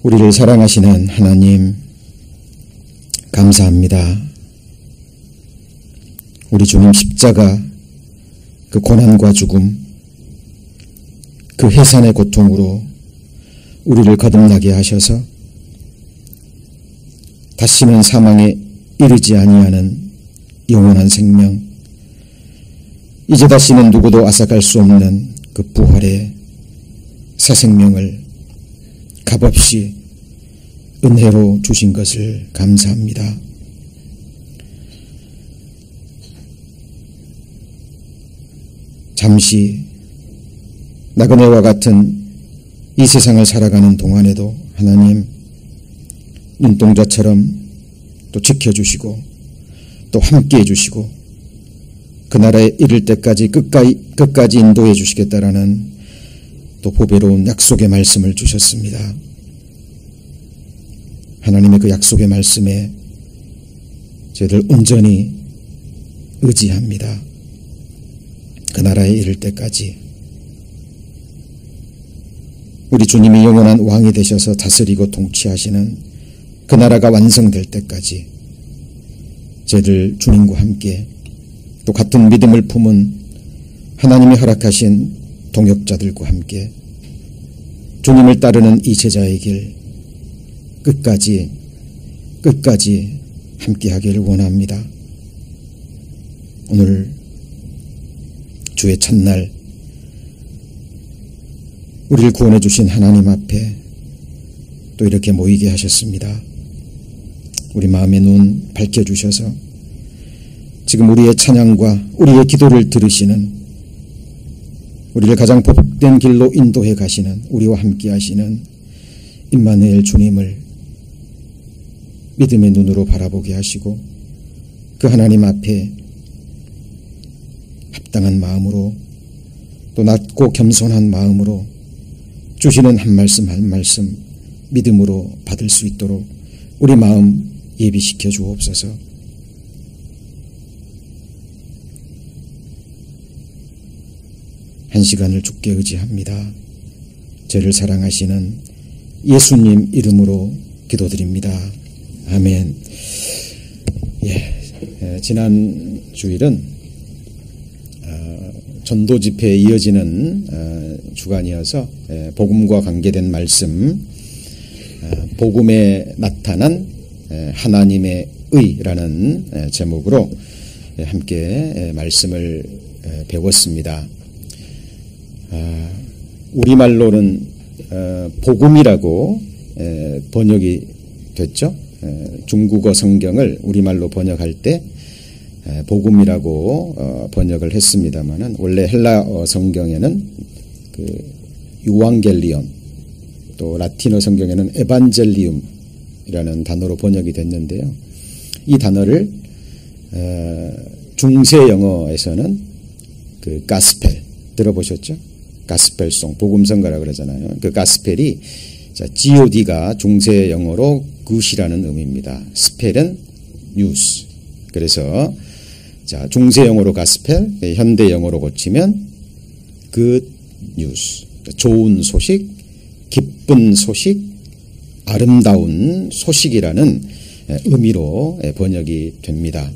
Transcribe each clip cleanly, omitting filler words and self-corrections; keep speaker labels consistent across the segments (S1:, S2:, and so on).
S1: 우리를 사랑하시는 하나님, 감사합니다. 우리 주님 십자가, 그 고난과 죽음, 그 해산의 고통으로 우리를 거듭나게 하셔서 다시는 사망에 이르지 아니하는 영원한 생명, 이제 다시는 누구도 앗아갈 수 없는 그 부활의 새 생명을 값없이 은혜로 주신 것을 감사합니다. 잠시 나그네와 같은 이 세상을 살아가는 동안에도 하나님 눈동자처럼 또 지켜주시고 또 함께해 주시고 그 나라에 이를 때까지 끝까지 인도해 주시겠다라는 또 보배로운 약속의 말씀을 주셨습니다. 하나님의 그 약속의 말씀에 저희들 온전히 의지합니다. 그 나라에 이를 때까지 우리 주님이 영원한 왕이 되셔서 다스리고 통치하시는 그 나라가 완성될 때까지 저희들 주님과 함께 또 같은 믿음을 품은 하나님이 허락하신 동역자들과 함께 주님을 따르는 이 제자의 길 끝까지 함께 하기를 원합니다. 오늘 주의 첫날 우리를 구원해 주신 하나님 앞에 또 이렇게 모이게 하셨습니다. 우리 마음의 눈 밝혀주셔서 지금 우리의 찬양과 우리의 기도를 들으시는, 우리를 가장 복된 길로 인도해 가시는, 우리와 함께 하시는 임마누엘 주님을 믿음의 눈으로 바라보게 하시고 그 하나님 앞에 합당한 마음으로 또 낮고 겸손한 마음으로 주시는 한 말씀 한 말씀 믿음으로 받을 수 있도록 우리 마음 예비시켜 주옵소서. 한 시간을 주께 의지합니다. 저를 사랑하시는 예수님 이름으로 기도드립니다. 아멘. 지난 주일은 전도 집회에 이어지는 주간이어서 복음과 관계된 말씀, 복음에 나타난 하나님의 의라는 제목으로 함께 말씀을 배웠습니다. 우리말로는 복음이라고 번역이 됐죠. 중국어 성경을 우리말로 번역할 때 복음이라고 번역을 했습니다만은 원래 헬라어 성경에는 그 유앙겔리온, 또 라틴어 성경에는 에반젤리움이라는 단어로 번역이 됐는데요. 이 단어를 중세 영어에서는 그 가스펠 들어보셨죠? 가스펠송, 복음성가라 그러잖아요. 그 가스펠이 GOD가 중세 영어로 굿이라는 의미입니다. 스펠은 뉴스. 그래서 중세 영어로 가스펠, 현대 영어로 고치면 굿 뉴스, 좋은 소식, 기쁜 소식, 아름다운 소식이라는 의미로 번역이 됩니다.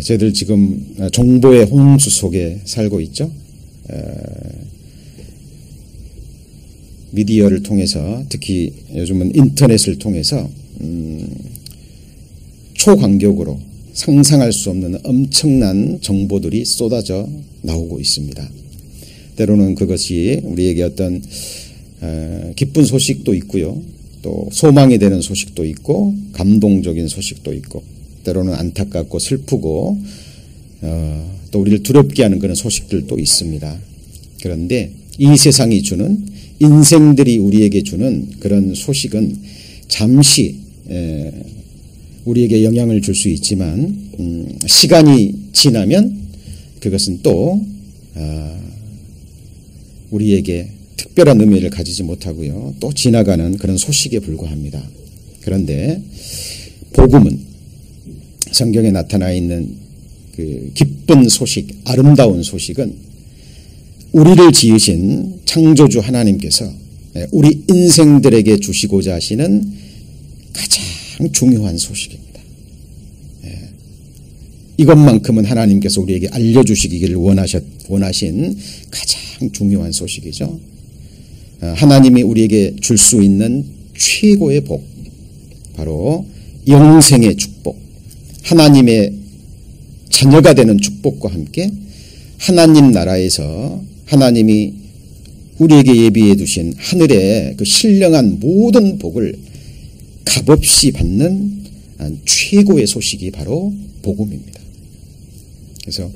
S1: 저희들 지금 정보의 홍수 속에 살고 있죠. 미디어를 통해서, 특히 요즘은 인터넷을 통해서 초간격으로 상상할 수 없는 엄청난 정보들이 쏟아져 나오고 있습니다. 때로는 그것이 우리에게 어떤 기쁜 소식도 있고요, 또 소망이 되는 소식도 있고 감동적인 소식도 있고, 때로는 안타깝고 슬프고 또 우리를 두렵게 하는 그런 소식들도 있습니다. 그런데 이 세상이 주는, 인생들이 우리에게 주는 그런 소식은 잠시 우리에게 영향을 줄 수 있지만 시간이 지나면 그것은 또 우리에게 특별한 의미를 가지지 못하고요, 또 지나가는 그런 소식에 불과합니다. 그런데 복음은, 성경에 나타나 있는 그 기쁜 소식, 아름다운 소식은 우리를 지으신 창조주 하나님께서 우리 인생들에게 주시고자 하시는 가장 중요한 소식입니다. 이것만큼은 하나님께서 우리에게 알려주시기를 원하신 가장 중요한 소식이죠. 하나님이 우리에게 줄 수 있는 최고의 복, 바로 영생의 축복, 하나님의 자녀가 되는 축복과 함께 하나님 나라에서 하나님이 우리에게 예비해 두신 하늘의 그 신령한 모든 복을 값없이 받는 최고의 소식이 바로 복음입니다. 그래서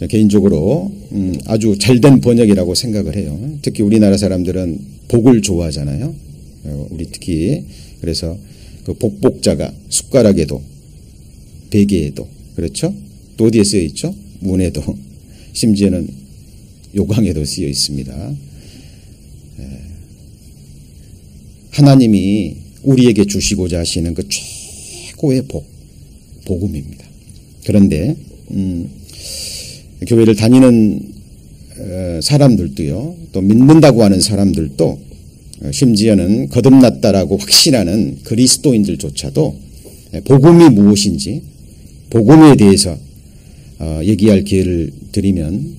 S1: 개인적으로 아주 잘된 번역이라고 생각을 해요. 특히 우리나라 사람들은 복을 좋아하잖아요. 우리 특히 그래서 그 복복자가 숟가락에도 베개에도 그렇죠? 또 어디에 쓰여 있죠? 문에도 심지어는 요강에도 쓰여 있습니다. 하나님이 우리에게 주시고자 하시는 그 최고의 복음입니다. 그런데 교회를 다니는 사람들도요, 또 믿는다고 하는 사람들도 심지어는 거듭났다라고 확신하는 그리스도인들조차도 복음이 무엇인지 복음에 대해서 얘기할 기회를 드리면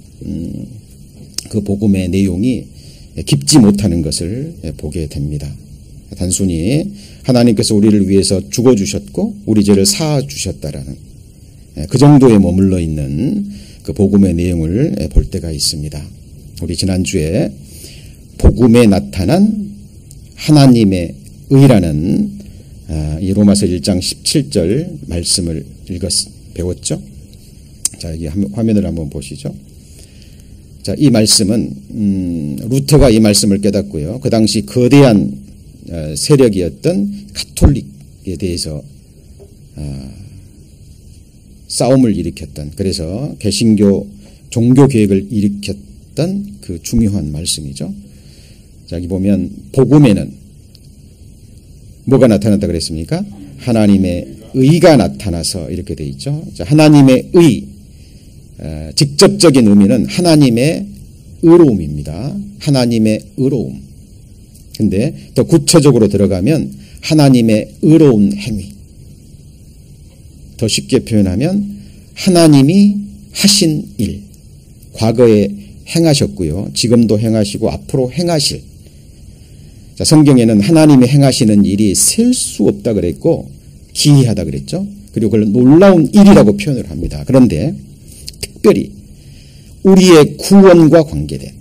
S1: 그 복음의 내용이 깊지 못하는 것을 보게 됩니다. 단순히 하나님께서 우리를 위해서 죽어주셨고 우리 죄를 사주셨다라는 그 정도에 머물러 있는 그 복음의 내용을 볼 때가 있습니다. 우리 지난주에 복음에 나타난 하나님의 의라는 이 로마서 1장 17절 말씀을 배웠죠. 자, 여기 화면을 한번 보시죠. 자, 이 말씀은 루터가 이 말씀을 깨닫고요. 그 당시 거대한 세력이었던 가톨릭에 대해서 싸움을 일으켰던, 그래서 개신교 종교개혁을 일으켰던 그 중요한 말씀이죠. 자, 여기 보면 복음에는 뭐가 나타났다 그랬습니까? 하나님의 의가 나타나서 이렇게 돼 있죠. 자, 하나님의 의, 직접적인 의미는 하나님의 의로움입니다. 하나님의 의로움. 근데 더 구체적으로 들어가면 하나님의 의로운 행위. 더 쉽게 표현하면 하나님이 하신 일, 과거에 행하셨고요, 지금도 행하시고 앞으로 행하실. 자, 성경에는 하나님이 행하시는 일이 셀 수 없다 그랬고 기이하다 그랬죠. 그리고 그걸 놀라운 일이라고 표현을 합니다. 그런데 특별히 우리의 구원과 관계된,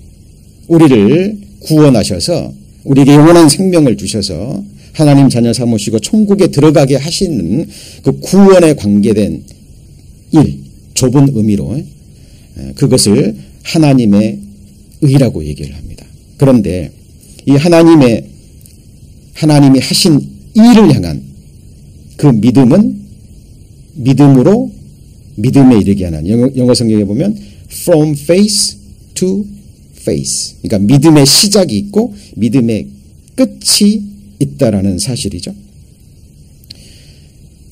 S1: 우리를 구원하셔서 우리에게 영원한 생명을 주셔서 하나님 자녀 삼으시고 천국에 들어가게 하시는 그 구원에 관계된 일, 좁은 의미로 그것을 하나님의 의라고 얘기를 합니다. 그런데 이 하나님이 하신 일을 향한 그 믿음은 믿음으로 믿음에 이르게 하는, 영어 성경에 보면 from faith to faith, 그러니까 믿음의 시작이 있고 믿음의 끝이 있다라는 사실이죠.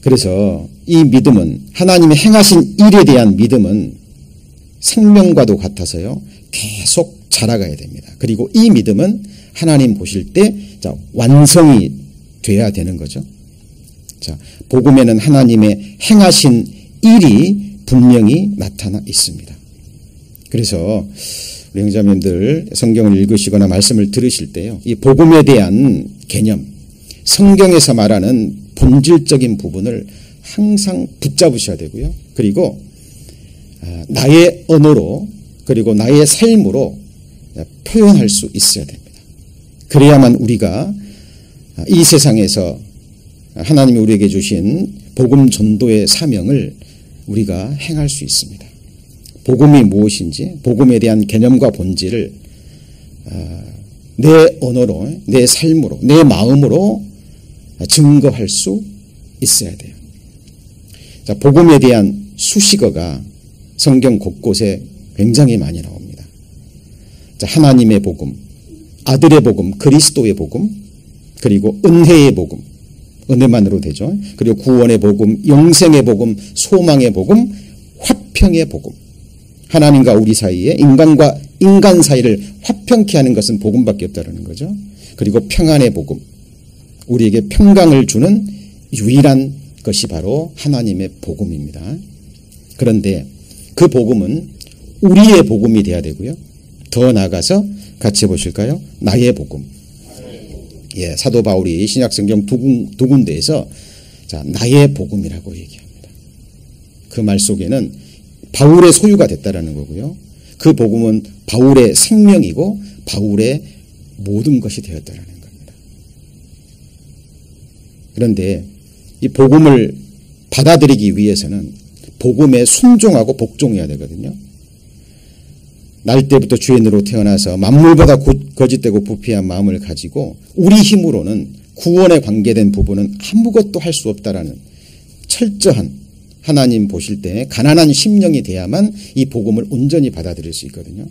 S1: 그래서 이 믿음은, 하나님이 행하신 일에 대한 믿음은 생명과도 같아서요, 계속 자라가야 됩니다. 그리고 이 믿음은 하나님 보실 때 완성이 돼야 되는 거죠. 자, 복음에는 하나님의 행하신 일이 분명히 나타나 있습니다. 그래서 우리 형제자매님들 성경을 읽으시거나 말씀을 들으실 때요, 이 복음에 대한 개념, 성경에서 말하는 본질적인 부분을 항상 붙잡으셔야 되고요. 그리고 나의 언어로, 그리고 나의 삶으로 표현할 수 있어야 됩니다. 그래야만 우리가 이 세상에서 하나님이 우리에게 주신 복음 전도의 사명을 우리가 행할 수 있습니다. 복음이 무엇인지, 복음에 대한 개념과 본질을 내 언어로, 내 삶으로, 내 마음으로 증거할 수 있어야 돼요. 자, 복음에 대한 수식어가 성경 곳곳에 굉장히 많이 나옵니다. 자, 하나님의 복음, 아들의 복음, 그리스도의 복음, 그리고 은혜의 복음, 은혜만으로 되죠. 그리고 구원의 복음, 영생의 복음, 소망의 복음, 화평의 복음. 하나님과 우리 사이에, 인간과 인간 사이를 화평케 하는 것은 복음밖에 없다는 거죠. 그리고 평안의 복음, 우리에게 평강을 주는 유일한 것이 바로 하나님의 복음입니다. 그런데 그 복음은 우리의 복음이 돼야 되고요. 더 나아가서 같이 보실까요? 나의 복음. 예, 사도 바울이 신약성경 두 군데에서 자, 나의 복음이라고 얘기합니다. 그 말 속에는 바울의 소유가 됐다라는 거고요. 그 복음은 바울의 생명이고 바울의 모든 것이 되었다라는 겁니다. 그런데 이 복음을 받아들이기 위해서는 복음에 순종하고 복종해야 되거든요. 날 때부터 주인으로 태어나서 만물보다 거짓되고 부패한 마음을 가지고 우리 힘으로는 구원에 관계된 부분은 아무것도 할 수 없다라는 철저한, 하나님 보실 때 가난한 심령이 돼야만 이 복음을 온전히 받아들일 수 있거든요.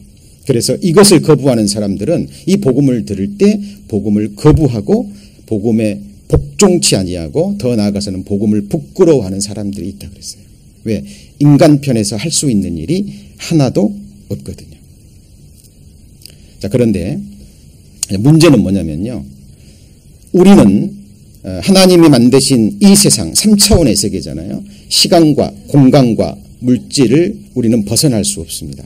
S1: 그래서 이것을 거부하는 사람들은 이 복음을 들을 때 복음을 거부하고 복음에 복종치 아니하고 더 나아가서는 복음을 부끄러워하는 사람들이 있다 그랬어요. 왜? 인간 편에서 할 수 있는 일이 하나도 없거든요. 자, 그런데 문제는 뭐냐면요. 우리는 하나님이 만드신 이 세상 3차원의 세계잖아요. 시간과 공간과 물질을 우리는 벗어날 수 없습니다.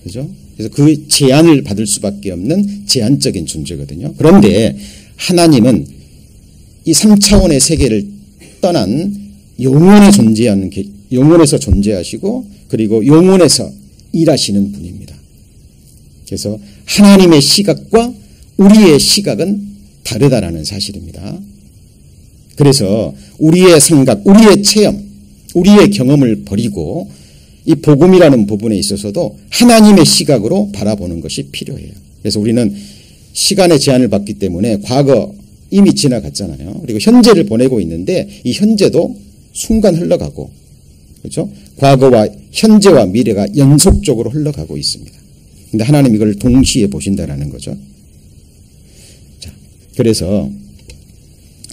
S1: 그죠? 그래서 그 제한을 받을 수밖에 없는 제한적인 존재거든요. 그런데 하나님은 이 3차원의 세계를 떠난 영혼에서 존재하시고 그리고 영혼에서 일하시는 분입니다. 그래서 하나님의 시각과 우리의 시각은 다르다라는 사실입니다. 그래서 우리의 생각, 우리의 체험, 우리의 경험을 버리고 이 복음이라는 부분에 있어서도 하나님의 시각으로 바라보는 것이 필요해요. 그래서 우리는 시간의 제한을 받기 때문에 과거 이미 지나갔잖아요. 그리고 현재를 보내고 있는데 이 현재도 순간 흘러가고, 그렇죠? 과거와 현재와 미래가 연속적으로 흘러가고 있습니다. 근데 하나님 이걸 동시에 보신다라는 거죠. 자, 그래서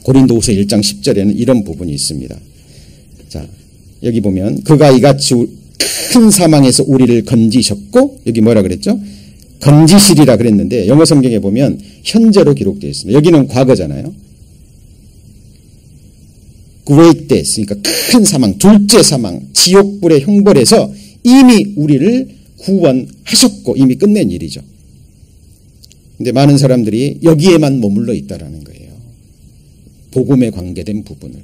S1: 고린도후서 1장 10절에는 이런 부분이 있습니다. 자, 여기 보면 그가 이같이 큰 사망에서 우리를 건지셨고, 여기 뭐라 그랬죠? 건지시리라 그랬는데 영어 성경에 보면 현재로 기록되어 있습니다. 여기는 과거잖아요. Great death, 그러니까 큰 사망, 둘째 사망, 지옥불의 형벌에서 이미 우리를 구원하셨고 이미 끝낸 일이죠. 근데 많은 사람들이 여기에만 머물러 있다라는 거예요. 복음에 관계된 부분을.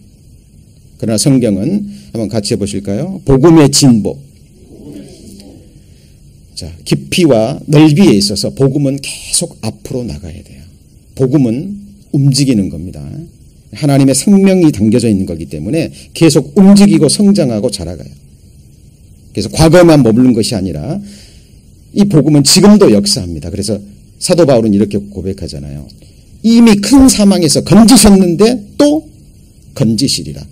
S1: 그러나 성경은 한번 같이 해보실까요? 복음의 진보. 자, 깊이와 넓이에 있어서 복음은 계속 앞으로 나가야 돼요. 복음은 움직이는 겁니다. 하나님의 생명이 담겨져 있는 거기 때문에 계속 움직이고 성장하고 자라가요. 그래서 과거에만 머무는 것이 아니라 이 복음은 지금도 역사합니다. 그래서 사도 바울은 이렇게 고백하잖아요. 이미 큰 사망에서 건지셨는데 또 건지시리라.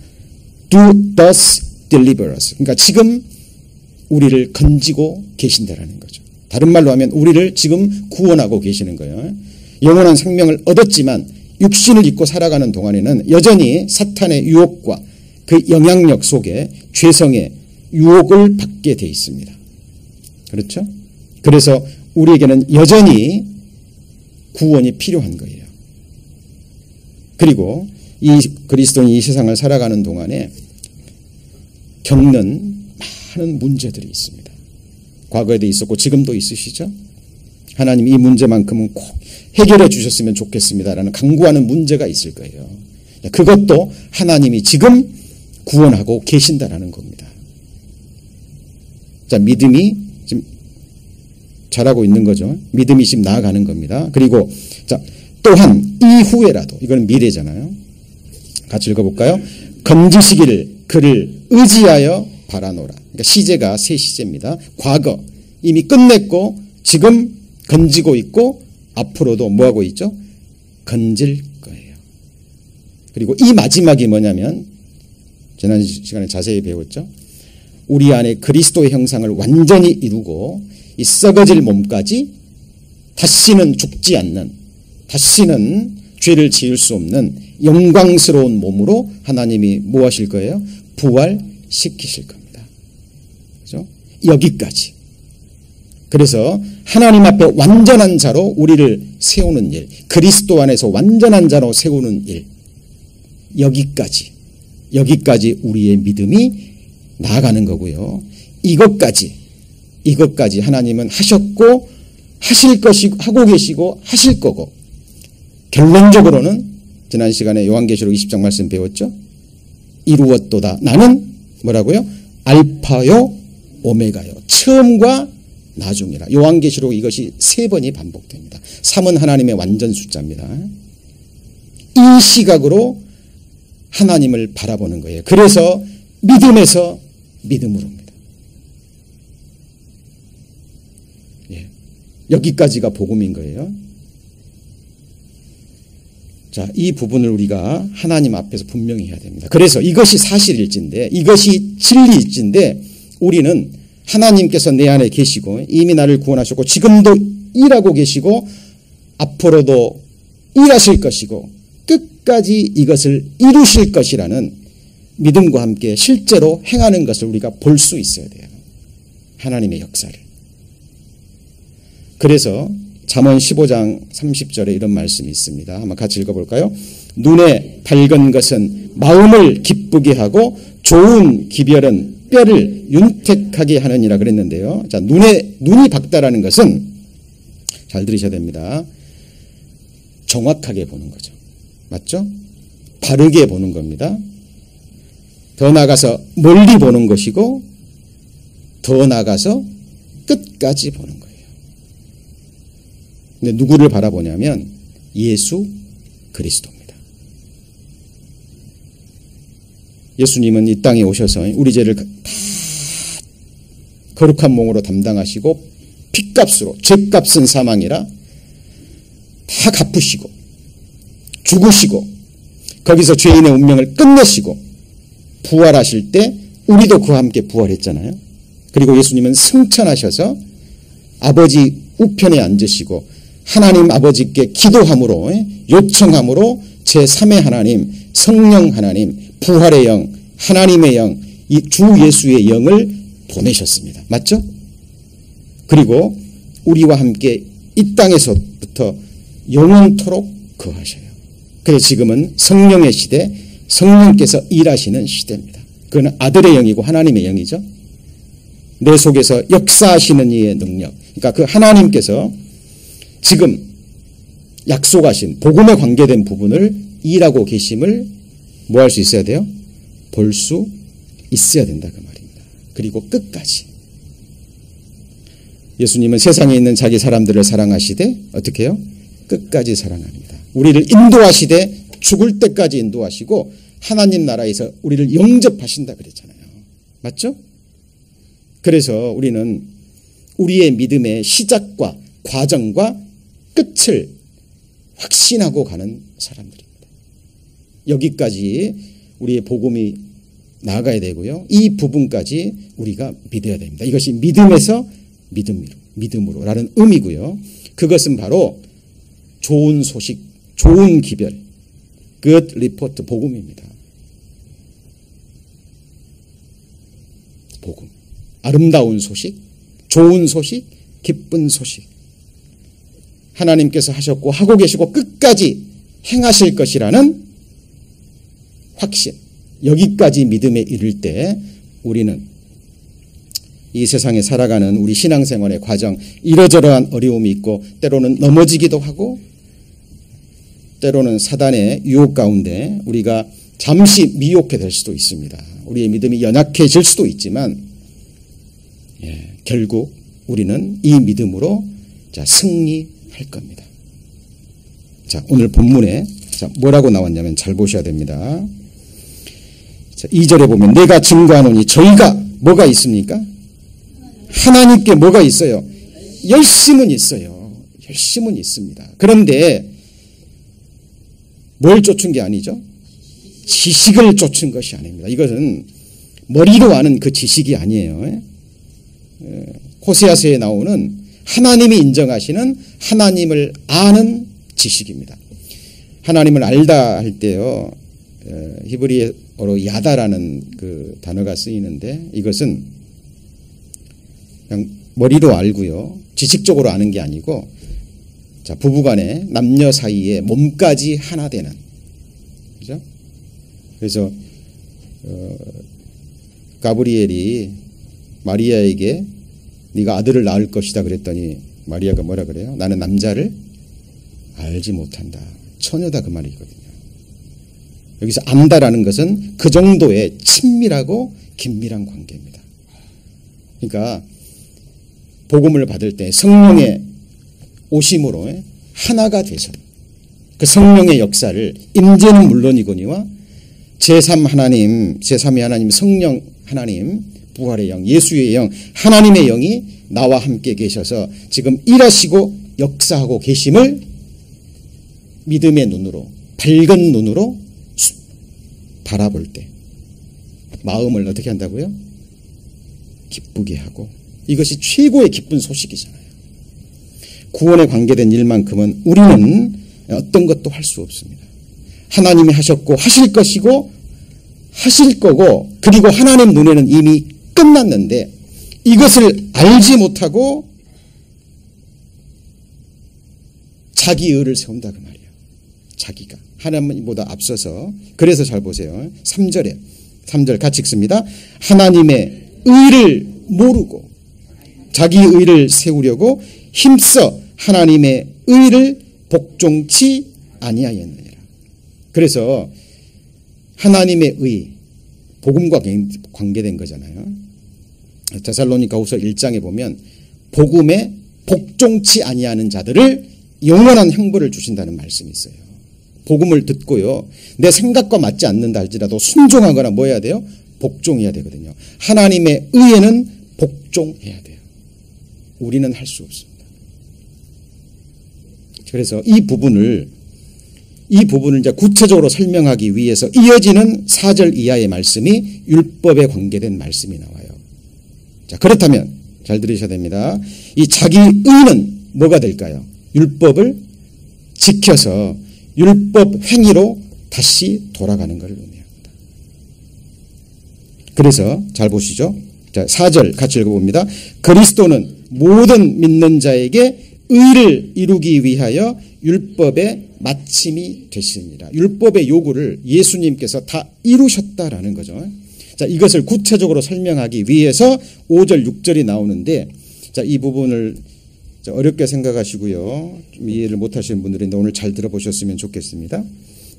S1: Do thus deliver us. 그러니까 지금 우리를 건지고 계신다라는 거죠. 다른 말로 하면 우리를 지금 구원하고 계시는 거예요. 영원한 생명을 얻었지만 육신을 입고 살아가는 동안에는 여전히 사탄의 유혹과 그 영향력 속에 죄성의 유혹을 받게 돼 있습니다. 그렇죠? 그래서 우리에게는 여전히 구원이 필요한 거예요. 그리고 이 그리스도인이 이 세상을 살아가는 동안에 겪는 많은 문제들이 있습니다. 과거에도 있었고 지금도 있으시죠? 하나님 이 문제만큼은 꼭 해결해 주셨으면 좋겠습니다라는 간구하는 문제가 있을 거예요. 그것도 하나님이 지금 구원하고 계신다라는 겁니다. 자, 믿음이 지금 잘하고 있는 거죠. 믿음이 지금 나아가는 겁니다. 그리고 자, 또한 이후에라도, 이건 미래잖아요. 같이 읽어볼까요? 건지시기를 그를 의지하여 바라노라. 그러니까 시제가 세 시제입니다. 과거 이미 끝냈고 지금 건지고 있고 앞으로도 뭐하고 있죠? 건질 거예요. 그리고 이 마지막이 뭐냐면 지난 시간에 자세히 배웠죠. 우리 안에 그리스도의 형상을 완전히 이루고 이 썩어질 몸까지 다시는 죽지 않는, 다시는 죄를 지을 수 없는 영광스러운 몸으로 하나님이 뭐 하실 거예요? 부활시키실 겁니다. 그죠? 여기까지. 그래서 하나님 앞에 완전한 자로 우리를 세우는 일, 그리스도 안에서 완전한 자로 세우는 일, 여기까지 우리의 믿음이 나아가는 거고요. 이것까지 하나님은 하셨고 하실 것이고 하고 계시고 하실 거고, 결론적으로는 지난 시간에 요한계시록 20장 말씀 배웠죠. 이루었도다. 나는 뭐라고요? 알파요 오메가요. 처음과 나중이라. 요한계시록 이것이 3번이 반복됩니다. 3은 하나님의 완전 숫자입니다. 이 시각으로 하나님을 바라보는 거예요. 그래서 믿음에서 믿음으로입니다. 예. 여기까지가 복음인 거예요. 자, 이 부분을 우리가 하나님 앞에서 분명히 해야 됩니다. 그래서 이것이 사실일진데, 이것이 진리일진데, 우리는 하나님께서 내 안에 계시고 이미 나를 구원하셨고 지금도 일하고 계시고 앞으로도 일하실 것이고 끝까지 이것을 이루실 것이라는 믿음과 함께 실제로 행하는 것을 우리가 볼 수 있어야 돼요. 하나님의 역사를. 그래서 잠언 15장 30절에 이런 말씀이 있습니다. 한번 같이 읽어볼까요? 눈에 밝은 것은 마음을 기쁘게 하고 좋은 기별은 뼈를 윤택하게 하느니라 그랬는데요. 자, 눈이 밝다라는 것은 잘 들으셔야 됩니다. 정확하게 보는 거죠. 맞죠? 바르게 보는 겁니다. 더 나아가서 멀리 보는 것이고 더 나아가서 끝까지 보는 거예요. 근데 누구를 바라보냐면 예수 그리스도입니다. 예수님은 이 땅에 오셔서 우리 죄를 다 거룩한 몸으로 담당하시고 핏값으로, 죄값은 사망이라 다 갚으시고 죽으시고 거기서 죄인의 운명을 끝내시고 부활하실 때 우리도 그와 함께 부활했잖아요. 그리고 예수님은 승천하셔서 아버지 우편에 앉으시고 하나님 아버지께 기도함으로, 요청함으로 제3의 하나님, 성령 하나님, 부활의 영, 하나님의 영, 이 주 예수의 영을 보내셨습니다. 맞죠? 그리고 우리와 함께 이 땅에서부터 영원토록 거하셔요. 그래서 지금은 성령의 시대, 성령께서 일하시는 시대입니다. 그건 아들의 영이고 하나님의 영이죠. 내 속에서 역사하시는 이의 능력. 그러니까 그 하나님께서 지금 약속하신 복음에 관계된 부분을 일하고 계심을 뭐 할 수 있어야 돼요? 볼 수 있어야 된다 그 말입니다. 그리고 끝까지. 예수님은 세상에 있는 자기 사람들을 사랑하시되 어떻게 해요? 끝까지 사랑합니다. 우리를 인도하시되 죽을 때까지 인도하시고 하나님 나라에서 우리를 영접하신다 그랬잖아요. 맞죠? 그래서 우리는 우리의 믿음의 시작과 과정과 끝을 확신하고 가는 사람들입니다. 여기까지 우리의 복음이 나아가야 되고요. 이 부분까지 우리가 믿어야 됩니다. 이것이 믿음에서 믿음으로라는 의미고요. 그것은 바로 좋은 소식, 좋은 기별, good report, 복음입니다. 복음. 아름다운 소식, 좋은 소식, 기쁜 소식. 하나님께서 하셨고 하고 계시고 끝까지 행하실 것이라는 확신. 여기까지 믿음에 이를 때 우리는 이 세상에 살아가는 우리 신앙생활의 과정, 이러저러한 어려움이 있고 때로는 넘어지기도 하고 때로는 사단의 유혹 가운데 우리가 잠시 미혹게 될 수도 있습니다. 우리의 믿음이 연약해질 수도 있지만 결국 우리는 이 믿음으로 승리할 겁니다. 자, 오늘 본문에 뭐라고 나왔냐면 잘 보셔야 됩니다. 자, 2절에 보면 내가 증거하노니 저희가 뭐가 있습니까? 하나님께 뭐가 있어요? 열심은 있어요. 열심은 있습니다. 그런데 뭘 쫓은 게 아니죠? 지식을 쫓은 것이 아닙니다. 이것은 머리로 아는 그 지식이 아니에요. 호세아서에 나오는 하나님이 인정하시는 하나님을 아는 지식입니다. 하나님을 알다 할 때요, 히브리어로 야다라는 그 단어가 쓰이는데 이것은 그냥 머리로 알고요, 지식적으로 아는 게 아니고, 자, 부부간에 남녀 사이에 몸까지 하나 되는, 그죠? 그래서 가브리엘이 마리아에게 네가 아들을 낳을 것이다 그랬더니 마리아가 뭐라 그래요? 나는 남자를 알지 못한다. 처녀다 그 말이거든요. 여기서 안다라는 것은 그 정도의 친밀하고 긴밀한 관계입니다. 그러니까 복음을 받을 때 성령의 오심으로 하나가 돼서 그 성령의 역사를 임재는 물론이거니와 제3 하나님, 제3위 하나님, 성령 하나님, 부활의 영, 예수의 영, 하나님의 영이 나와 함께 계셔서 지금 일하시고 역사하고 계심을 믿음의 눈으로, 밝은 눈으로 바라볼 때 마음을 어떻게 한다고요? 기쁘게 하고, 이것이 최고의 기쁜 소식이잖아요. 구원에 관계된 일만큼은 우리는 어떤 것도 할 수 없습니다. 하나님이 하셨고 하실 것이고 하실 거고, 그리고 하나님 눈에는 이미 끝났는데 이것을 알지 못하고 자기 의를 세운다 그 말이에요. 자기가 하나님보다 앞서서. 그래서 잘 보세요. 3절 같이 읽습니다. 하나님의 의를 모르고 자기 의를 세우려고 힘써 하나님의 의를 복종치 아니하였느니라. 그래서 하나님의 의, 복음과 관계된 거잖아요. 데살로니가후서 1장에 보면 복음에 복종치 아니하는 자들을 영원한 형벌을 주신다는 말씀이 있어요. 복음을 듣고요, 내 생각과 맞지 않는다 할지라도 순종하거나 뭐 해야 돼요? 복종해야 되거든요. 하나님의 의에는 복종해야 돼요. 우리는 할 수 없습니다. 그래서 이 부분을 이제 구체적으로 설명하기 위해서 이어지는 4절 이하의 말씀이 율법에 관계된 말씀이 나와요. 자, 그렇다면 잘 들으셔야 됩니다. 이 자기 의는 뭐가 될까요? 율법을 지켜서 율법 행위로 다시 돌아가는 것을 의미합니다. 그래서 잘 보시죠. 자, 4절 같이 읽어봅니다. 그리스도는 모든 믿는 자에게 의를 이루기 위하여 율법의 마침이 되시니라. 율법의 요구를 예수님께서 다 이루셨다라는 거죠. 자, 이것을 구체적으로 설명하기 위해서 5절, 6절이 나오는데, 자, 이 부분을 어렵게 생각하시고요, 좀 이해를 못하시는 분들인데 오늘 잘 들어보셨으면 좋겠습니다.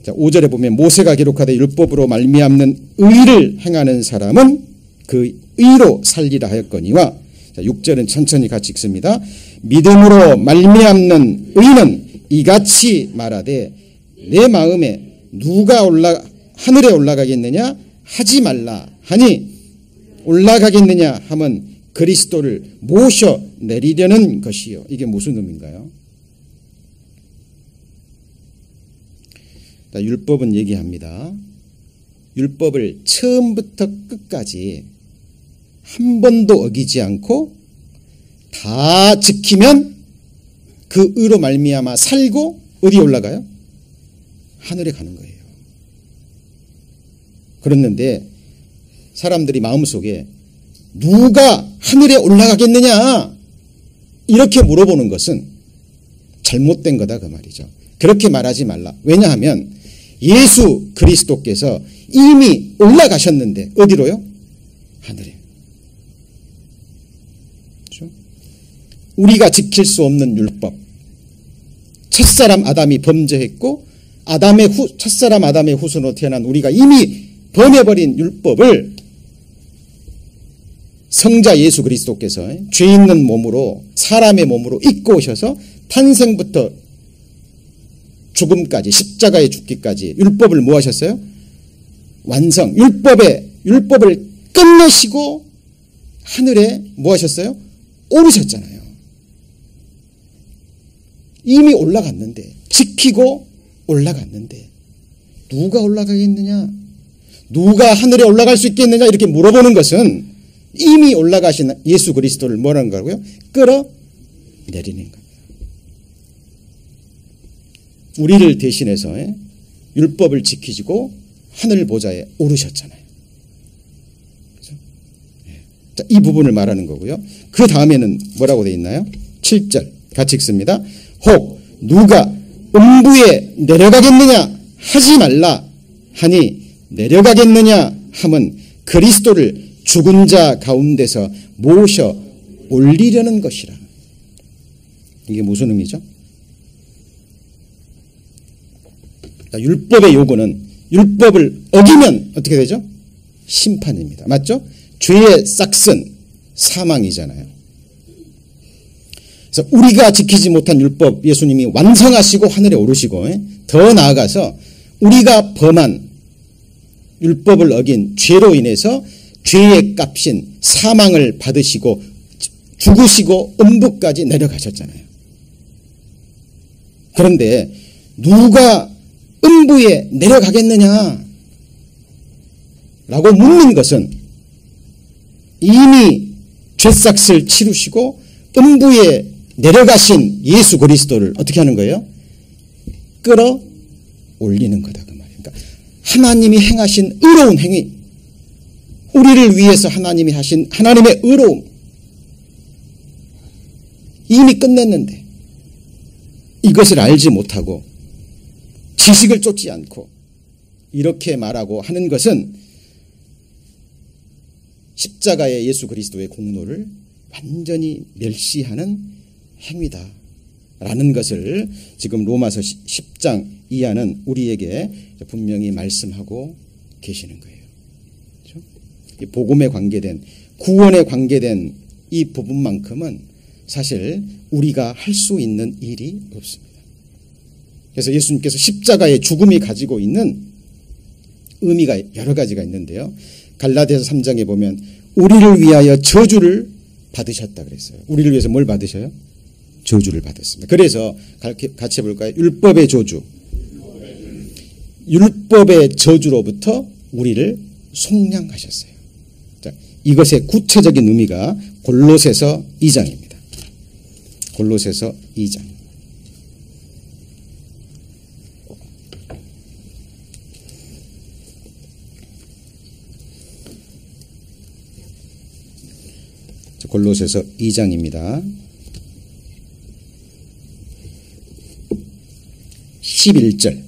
S1: 자, 5절에 보면 모세가 기록하되 율법으로 말미암는 의를 행하는 사람은 그 의로 살리라 하였거니와, 자, 6절은 천천히 같이 읽습니다. 믿음으로 말미암는 의는 이같이 말하되 내 마음에 누가 하늘에 올라가겠느냐 하지 말라 하니, 올라가겠느냐 하면 그리스도를 모셔 내리려는 것이요. 이게 무슨 의미인가요? 자, 율법은 얘기합니다. 율법을 처음부터 끝까지 한 번도 어기지 않고 다 지키면 그 의로 말미암아 살고 어디 올라가요? 하늘에 가는 거예요. 그랬는데 사람들이 마음속에 누가 하늘에 올라가겠느냐 이렇게 물어보는 것은 잘못된 거다 그 말이죠. 그렇게 말하지 말라. 왜냐하면 예수 그리스도께서 이미 올라가셨는데 어디로요? 하늘에. 그렇죠? 우리가 지킬 수 없는 율법, 첫사람 아담이 범죄했고 첫사람 아담의 후손으로 태어난 우리가 이미 범해버린 율법을 성자 예수 그리스도께서 죄 있는 몸으로, 사람의 몸으로 입고 오셔서 탄생부터 죽음까지, 십자가에 죽기까지 율법을 뭐 하셨어요? 완성. 율법을 끝내시고 하늘에 뭐 하셨어요? 오르셨잖아요. 이미 올라갔는데, 지키고 올라갔는데 누가 올라가겠느냐, 누가 하늘에 올라갈 수 있겠느냐 이렇게 물어보는 것은 이미 올라가신 예수 그리스도를 뭐라는 거고요? 끌어내리는 겁니다. 우리를 대신해서 율법을 지키시고 하늘 보좌에 오르셨잖아요. 그렇죠? 자, 이 부분을 말하는 거고요. 그 다음에는 뭐라고 되어 있나요? 7절 같이 읽습니다. 혹 누가 음부에 내려가겠느냐 하지 말라 하니 내려가겠느냐 함은 그리스도를 죽은 자 가운데서 모셔 올리려는 것이라. 이게 무슨 의미죠? 율법의 요구는 율법을 어기면 어떻게 되죠? 심판입니다. 맞죠? 죄의 싹슨 사망이잖아요. 그래서 우리가 지키지 못한 율법 예수님이 완성하시고 하늘에 오르시고 더 나아가서 우리가 범한 율법을 어긴 죄로 인해서 죄의 값인 사망을 받으시고 죽으시고 음부까지 내려가셨잖아요. 그런데 누가 음부에 내려가겠느냐 라고 묻는 것은 이미 죄삭을 치르시고 음부에 내려가신 예수 그리스도를 어떻게 하는 거예요? 끌어올리는 거다 그 말이에요. 그러니까 하나님이 행하신 의로운 행위, 우리를 위해서 하나님이 하신 하나님의 의로움 이미 끝냈는데 이것을 알지 못하고 지식을 쫓지 않고 이렇게 말하고 하는 것은 십자가의 예수 그리스도의 공로를 완전히 멸시하는 행위다라는 것을 지금 로마서 10장 이하는 우리에게 분명히 말씀하고 계시는 거예요. 그렇죠? 이 복음에 관계된 구원에 관계된 이 부분만큼은 사실 우리가 할 수 있는 일이 없습니다. 그래서 예수님께서 십자가의 죽음이 가지고 있는 의미가 여러 가지가 있는데요. 갈라디아서 3장에 보면 우리를 위하여 저주를 받으셨다 그랬어요. 우리를 위해서 뭘 받으셔요? 저주를 받았습니다. 그래서 같이 해볼까요? 율법의 저주. 율법의 저주로부터 우리를 속량하셨어요. 자, 이것의 구체적인 의미가 골로새서 2장입니다. 골로새서 2장. 골로새서 2장입니다. 11절.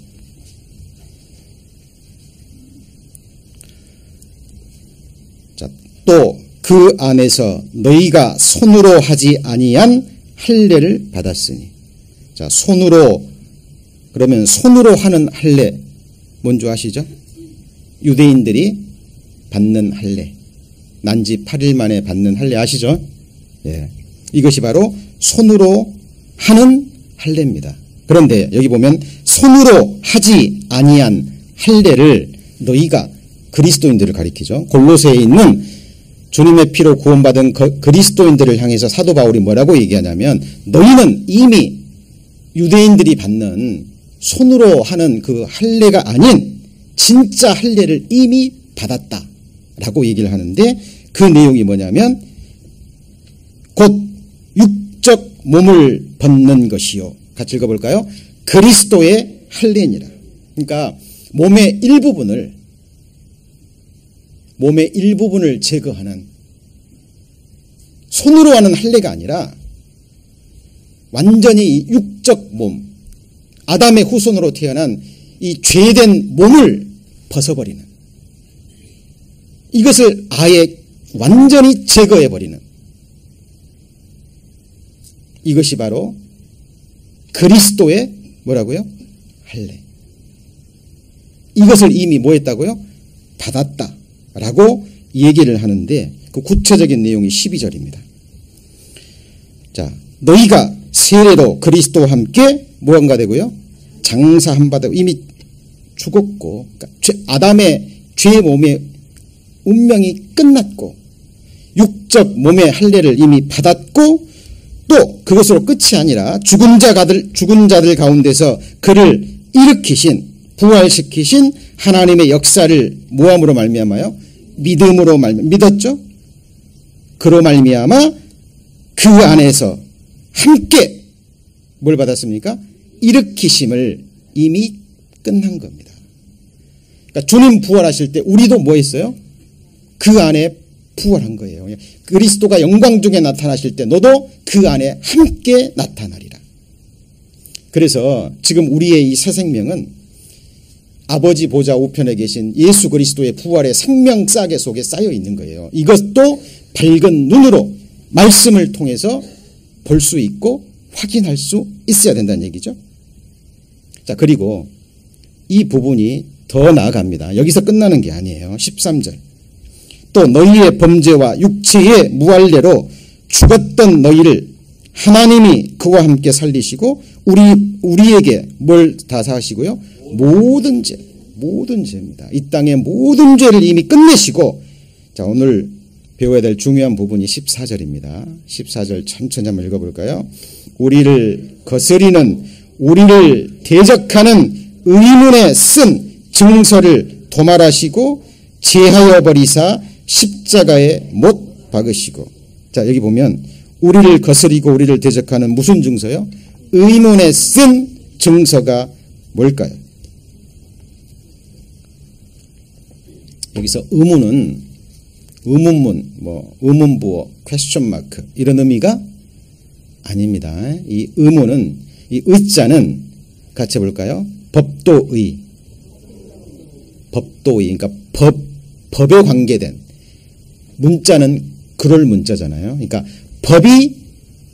S1: 자, 또 그 안에서 너희가 손으로 하지 아니한 할례를 받았으니. 자, 손으로 그러면 손으로 하는 할례 뭔지 아시죠? 유대인들이 받는 할례. 난지 8일 만에 받는 할례 아시죠? 예. 이것이 바로 손으로 하는 할례입니다. 그런데 여기 보면 손으로 하지 아니한 할례를 너희가 그리스도인들을 가리키죠. 골로새에 있는 주님의 피로 구원받은 그리스도인들을 향해서 사도 바울이 뭐라고 얘기하냐면 너희는 이미 유대인들이 받는 손으로 하는 그 할례가 아닌 진짜 할례를 이미 받았다라고 얘기를 하는데 그 내용이 뭐냐면 곧 육적 몸을 벗는 것이요. 같이 읽어볼까요? 그리스도의 할례니라. 그러니까 몸의 일부분을 제거하는 손으로 하는 할례가 아니라 완전히 육적 몸, 아담의 후손으로 태어난 이 죄된 몸을 벗어버리는 이것을 아예 완전히 제거해버리는 이것이 바로 그리스도의 뭐라고요? 할례. 이것을 이미 뭐 했다고요? 받았다라고 얘기를 하는데 그 구체적인 내용이 12절입니다. 자, 너희가 세례로 그리스도와 함께 무언가 되고요? 장사한 바 되고 이미 죽었고 그러니까 아담의 죄의 몸의 운명이 끝났고 육적 몸의 할례를 이미 받았고 또 그것으로 끝이 아니라 죽은 자들 가운데서 그를 일으키신 부활시키신 하나님의 역사를 뭐함으로 말미암아요? 믿음으로 믿었죠? 그로 말미암아 그 안에서 함께 뭘 받았습니까? 일으키심을 이미 끝난 겁니다. 그러니까 주님 부활하실 때 우리도 뭐 했어요? 그 안에 부활한 거예요. 그리스도가 영광 중에 나타나실 때 너도 그 안에 함께 나타나리라. 그래서 지금 우리의 이 새 생명은 아버지 보좌 우편에 계신 예수 그리스도의 부활의 생명 싸개 속에 쌓여 있는 거예요. 이것도 밝은 눈으로 말씀을 통해서 볼 수 있고 확인할 수 있어야 된다는 얘기죠. 자, 그리고 이 부분이 더 나아갑니다. 여기서 끝나는 게 아니에요. 13절. 또 너희의 범죄와 육체의 무할례로 죽었던 너희를 하나님이 그와 함께 살리시고 우리에게 뭘 다 사하시고요? 모든 죄입니다. 이 땅의 모든 죄를 이미 끝내시고, 자, 오늘 배워야 될 중요한 부분이 14절입니다. 14절 천천히 한번 읽어볼까요? 우리를 거스리는, 우리를 대적하는 의문에 쓴 증서를 도말하시고 제하여 버리사 십자가에 못 박으시고. 자, 여기 보면 우리를 거스리고 우리를 대적하는 무슨 증서요? 의문에 쓴 증서가 뭘까요? 여기서 의문은 의문문, 의문부어, 퀘스천 마크 이런 의미가 아닙니다. 이 의문은, 이 의자는 같이 해볼까요? 법도의, 그러니까 법에 관계된, 문자는 그럴 문자잖아요. 그러니까 법이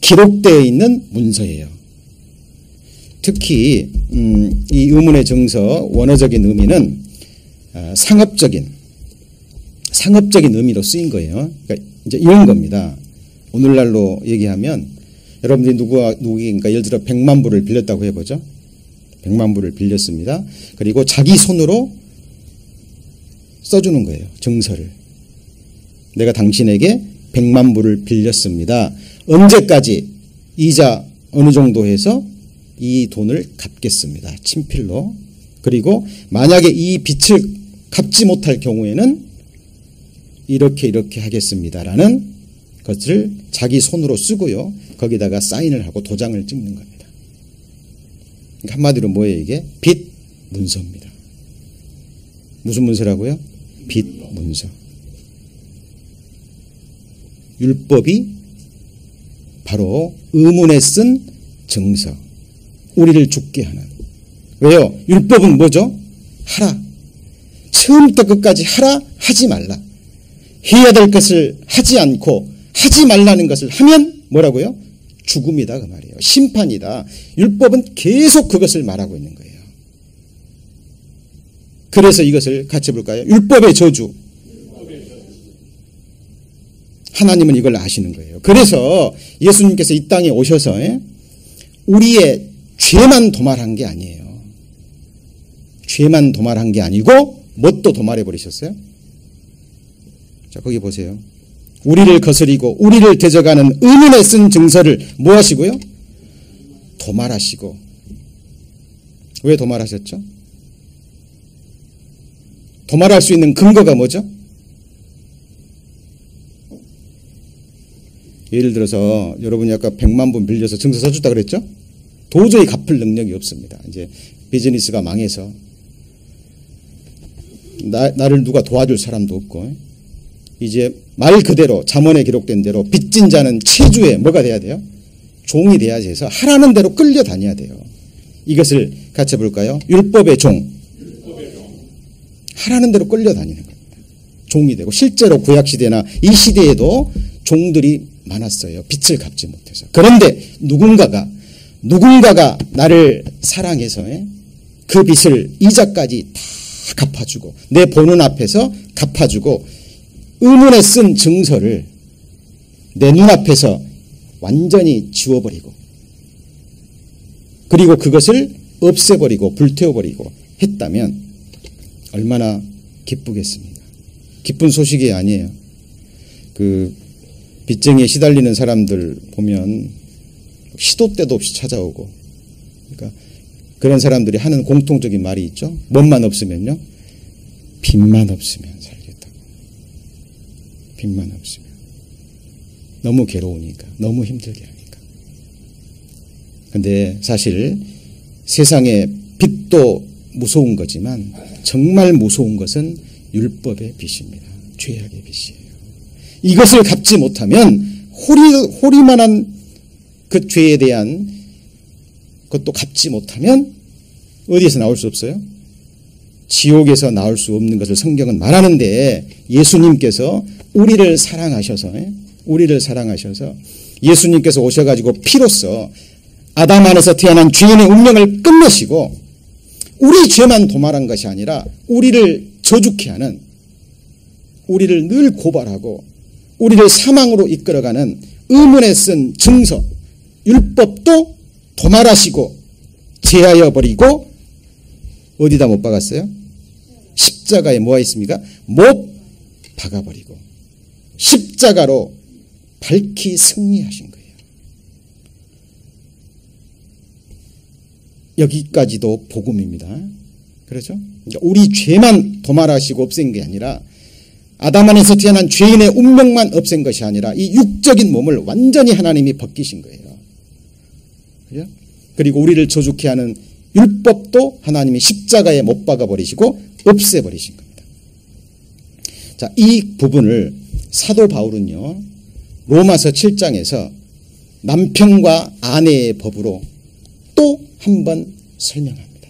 S1: 기록되어 있는 문서예요. 특히 이 의문의 정서 원어적인 의미는 상업적인 의미로 쓰인 거예요. 그러니까 이제 이런 겁니다. 오늘날로 얘기하면 여러분들이 누구인가 예를 들어 100만 불을 빌렸다고 해보죠. 100만 불을 빌렸습니다. 그리고 자기 손으로 써주는 거예요. 증서를. 내가 당신에게 100만 불을 빌렸습니다. 언제까지 이자 어느 정도 해서 이 돈을 갚겠습니다. 친필로. 그리고 만약에 이 빚을 갚지 못할 경우에는 이렇게 하겠습니다라는 것을 자기 손으로 쓰고요. 거기다가 사인을 하고 도장을 찍는 겁니다. 그러니까 한마디로 뭐예요 이게? 빚 문서입니다. 무슨 문서라고요? 빚 문서. 율법이 바로 의문에 쓴 증서. 우리를 죽게 하는. 왜요? 율법은 뭐죠? 하라. 처음부터 끝까지 하라, 하지 말라. 해야 될 것을 하지 않고 하지 말라는 것을 하면 뭐라고요? 죽음이다 그 말이에요. 심판이다. 율법은 계속 그것을 말하고 있는 거예요. 그래서 이것을 같이 볼까요? 율법의 저주. 하나님은 이걸 아시는 거예요. 그래서 예수님께서 이 땅에 오셔서 우리의 죄만 도말한 게 아니에요. 죄만 도말한 게 아니고 뭣도 도말해 버리셨어요? 자, 거기 보세요. 우리를 거스리고 우리를 대적하는 의문에 쓴 증서를 뭐 하시고요? 도말하시고. 왜 도말하셨죠? 도말할 수 있는 근거가 뭐죠? 예를 들어서 여러분이 아까 100만 분 빌려서 증서 써줬다 그랬죠? 도저히 갚을 능력이 없습니다. 이제 비즈니스가 망해서 나를 누가 도와줄 사람도 없고, 이제 말 그대로 잠언에 기록된 대로 빚진 자는 체주에 뭐가 돼야 돼요? 종이 돼야지 해서 하라는 대로 끌려다녀야 돼요. 이것을 같이 볼까요? 율법의 종. 하라는 대로 끌려다니는 겁니다. 종이 되고, 실제로 구약시대나 이 시대에도 종들이 많았어요. 빚을 갚지 못해서. 그런데 누군가가 나를 사랑해서 그 빚을 이자까지 다 갚아주고 내 보는 앞에서 갚아주고 의문에 쓴 증서를 내 눈앞에서 완전히 지워버리고 그리고 그것을 없애버리고 불태워버리고 했다면 얼마나 기쁘겠습니까? 기쁜 소식이 아니에요. 그 빚쟁이에 시달리는 사람들 보면 시도 때도 없이 찾아오고, 그러니까 그런 사람들이 하는 공통적인 말이 있죠. 뭔만 없으면요? 빚만 없으면 살겠다고. 빚만 없으면. 너무 괴로우니까, 너무 힘들게 하니까. 근데 사실 세상의 빚도 무서운 거지만 정말 무서운 것은 율법의 빚입니다. 죄악의 빚이에요. 이것을 갚지 못하면 호리만한 그 죄에 대한 것도 갚지 못하면 어디에서 나올 수 없어요? 지옥에서 나올 수 없는 것을 성경은 말하는데 예수님께서 우리를 사랑하셔서 예수님께서 오셔가지고 피로써 아담 안에서 태어난 죄인의 운명을 끝내시고 우리 죄만 도말한 것이 아니라 우리를 저주케 하는, 우리를 늘 고발하고 우리를 사망으로 이끌어가는 의문에 쓴 증서 율법도 도말하시고 제하여 버리고 어디다 못 박았어요? 십자가에 뭐가 있습니까? 못 박아버리고 십자가로 밝히 승리하신 거예요. 여기까지도 복음입니다. 그렇죠? 그러니까 우리 죄만 도말하시고 없앤 게 아니라 아담 안에서 태어난 죄인의 운명만 없앤 것이 아니라 이 육적인 몸을 완전히 하나님이 벗기신 거예요. 그죠? 그리고 우리를 저주케 하는 율법도 하나님이 십자가에 못 박아버리시고 없애버리신 겁니다. 자, 이 부분을 사도 바울은요, 로마서 7장에서 남편과 아내의 법으로 또 한 번 설명합니다.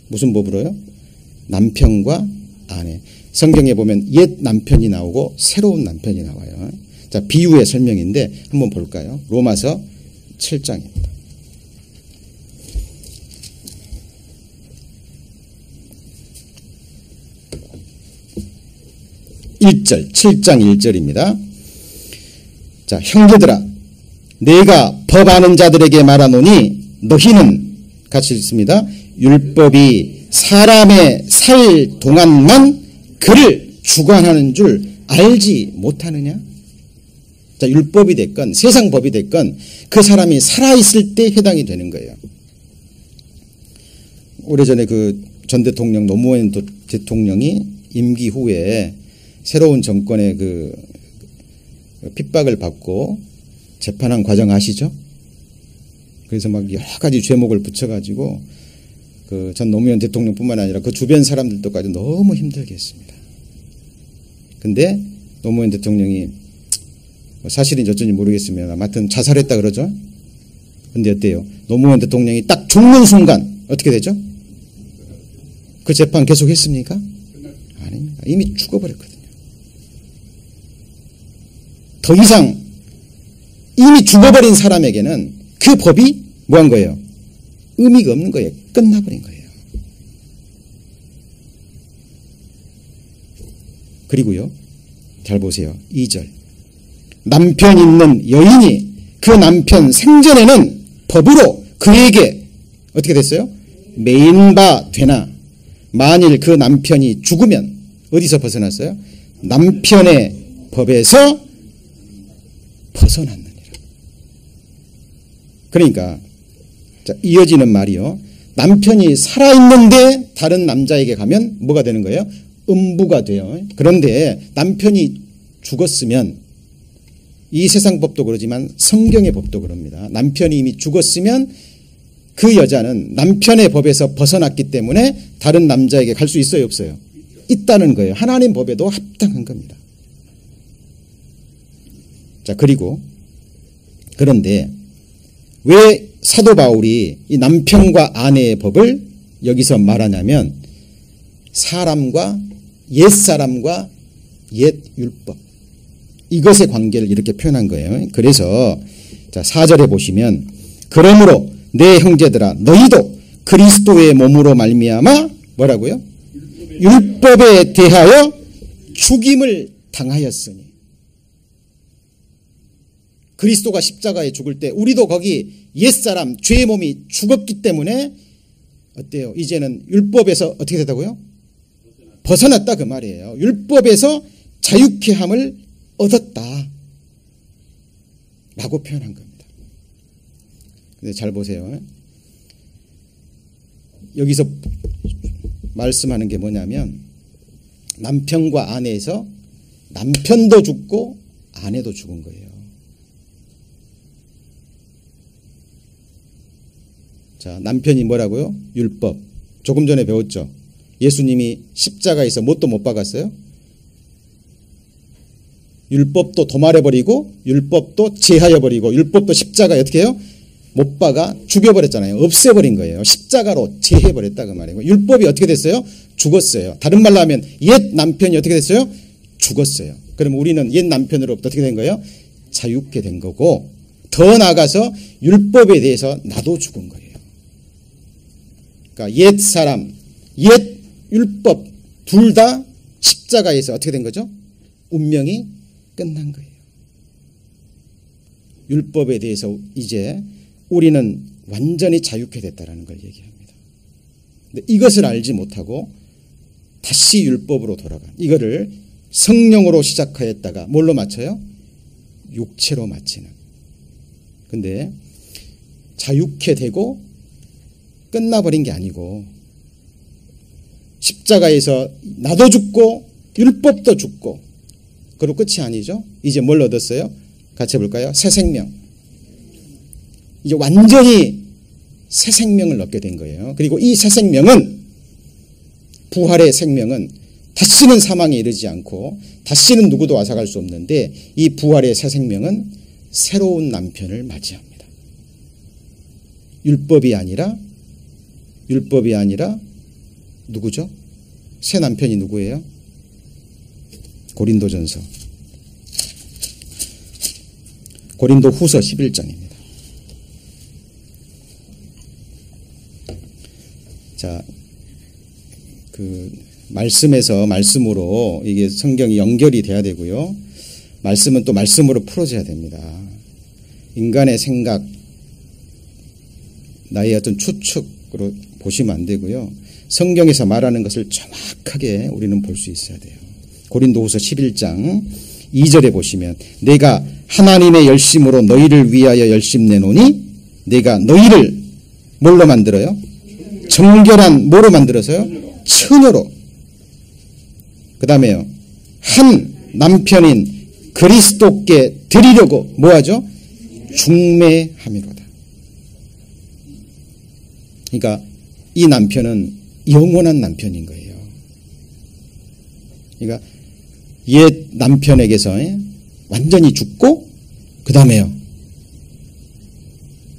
S1: 무슨 법으로요? 남편과 아내. 성경에 보면 옛 남편이 나오고 새로운 남편이 나와요. 자, 비유의 설명인데 한번 볼까요? 로마서 7장입니다. 1절, 7장 1절입니다. 자, 형제들아, 내가 법 아는 자들에게 말하노니 너희는 같이 읽습니다. 율법이 사람의 살 동안만 그를 주관하는 줄 알지 못하느냐? 자, 율법이 됐건 세상 법이 됐건 그 사람이 살아있을 때 해당이 되는 거예요. 오래전에 그 전 대통령 노무현 대통령이 임기 후에 새로운 정권의 그 핍박을 받고 재판한 과정 아시죠? 그래서 막 여러 가지 죄목을 붙여가지고 그 전 노무현 대통령뿐만 아니라 그 주변 사람들도까지 너무 힘들게 했습니다. 근데 노무현 대통령이 사실인지 어쩐지 모르겠으면 아무튼 자살했다 그러죠? 근데 어때요? 노무현 대통령이 딱 죽는 순간 어떻게 되죠? 그 재판 계속 했습니까? 아닙니다. 이미 죽어버렸거든요. 더 이상 이미 죽어버린 사람에게는 그 법이 뭐한 거예요? 의미가 없는 거예요. 끝나버린 거예요. 그리고요, 잘 보세요. 2절. 남편 있는 여인이 그 남편 생전에는 법으로 그에게 어떻게 됐어요? 매인 바 되나 만일 그 남편이 죽으면 어디서 벗어났어요? 남편의 법에서 벗어났느니라. 그러니까 자, 이어지는 말이요. 남편이 살아있는데 다른 남자에게 가면 뭐가 되는 거예요? 음부가 돼요. 그런데 남편이 죽었으면 이 세상 법도 그러지만 성경의 법도 그럽니다. 남편이 이미 죽었으면 그 여자는 남편의 법에서 벗어났기 때문에 다른 남자에게 갈 수 있어요, 없어요? 있다는 거예요. 하나님 법에도 합당한 겁니다. 자, 그런데 왜 사도 바울이 이 남편과 아내의 법을 여기서 말하냐면 사람과 옛사람과 옛 율법 이것의 관계를 이렇게 표현한 거예요. 그래서 자, 4절에 보시면 그러므로 내 형제들아 너희도 그리스도의 몸으로 말미암아 뭐라고요? 율법에 대하여 죽임을 당하였으니 그리스도가 십자가에 죽을 때 우리도 거기 옛사람 죄의 몸이 죽었기 때문에 어때요? 이제는 율법에서 어떻게 됐다고요? 벗어났다 그 말이에요. 율법에서 자유케 함을 얻었다 라고 표현한 겁니다. 근데 잘 보세요. 여기서 말씀하는 게 뭐냐면 남편과 아내에서 남편도 죽고 아내도 죽은 거예요. 자, 남편이 뭐라고요? 율법. 조금 전에 배웠죠. 예수님이 십자가에서 뭣도 못 박았어요? 율법도 도말해버리고 율법도 제하여버리고 율법도 십자가에 어떻게 해요? 못 박아 죽여버렸잖아요. 없애버린 거예요. 십자가로 제해버렸다 그 말이에요. 율법이 어떻게 됐어요? 죽었어요. 다른 말로 하면 옛 남편이 어떻게 됐어요? 죽었어요. 그럼 우리는 옛 남편으로부터 어떻게 된 거예요? 자유케 된 거고, 더 나아가서 율법에 대해서 나도 죽은 거예요. 그러니까 옛 사람, 옛 율법 둘 다 십자가에서 어떻게 된 거죠? 운명이 끝난 거예요. 율법에 대해서 이제 우리는 완전히 자유케 됐다라는 걸 얘기합니다. 근데 이것을 알지 못하고 다시 율법으로 돌아간, 이거를 성령으로 시작하였다가 뭘로 마쳐요? 육체로 마치는. 근데 자유케 되고 끝나버린 게 아니고 십자가에서 나도 죽고 율법도 죽고 그리고 끝이 아니죠. 이제 뭘 얻었어요? 같이 해볼까요? 새 생명. 이제 완전히 새 생명을 얻게 된 거예요. 그리고 이 새 생명은, 부활의 생명은 다시는 사망에 이르지 않고 다시는 누구도 앗아갈 수 없는데, 이 부활의 새 생명은 새로운 남편을 맞이합니다. 율법이 아니라 누구죠? 새 남편이 누구예요? 고린도전서, 고린도후서 11장입니다. 자, 그 말씀에서 말씀으로 이게 성경이 연결이 돼야 되고요. 말씀은 또 말씀으로 풀어져야 됩니다. 인간의 생각, 나의 어떤 추측으로 보시면 안 되고요. 성경에서 말하는 것을 정확하게 우리는 볼 수 있어야 돼요. 고린도후서 11장 2절에 보시면, 내가 하나님의 열심으로 너희를 위하여 열심 내노니, 내가 너희를 뭘로 만들어요? 정결한 뭐로 만들어서요? 처녀로. 그 다음에요, 한 남편인 그리스도께 드리려고 뭐하죠? 중매함이로다. 그러니까 이 남편은 영원한 남편인 거예요. 그러니까 옛 남편에게서 완전히 죽고, 그 다음에요,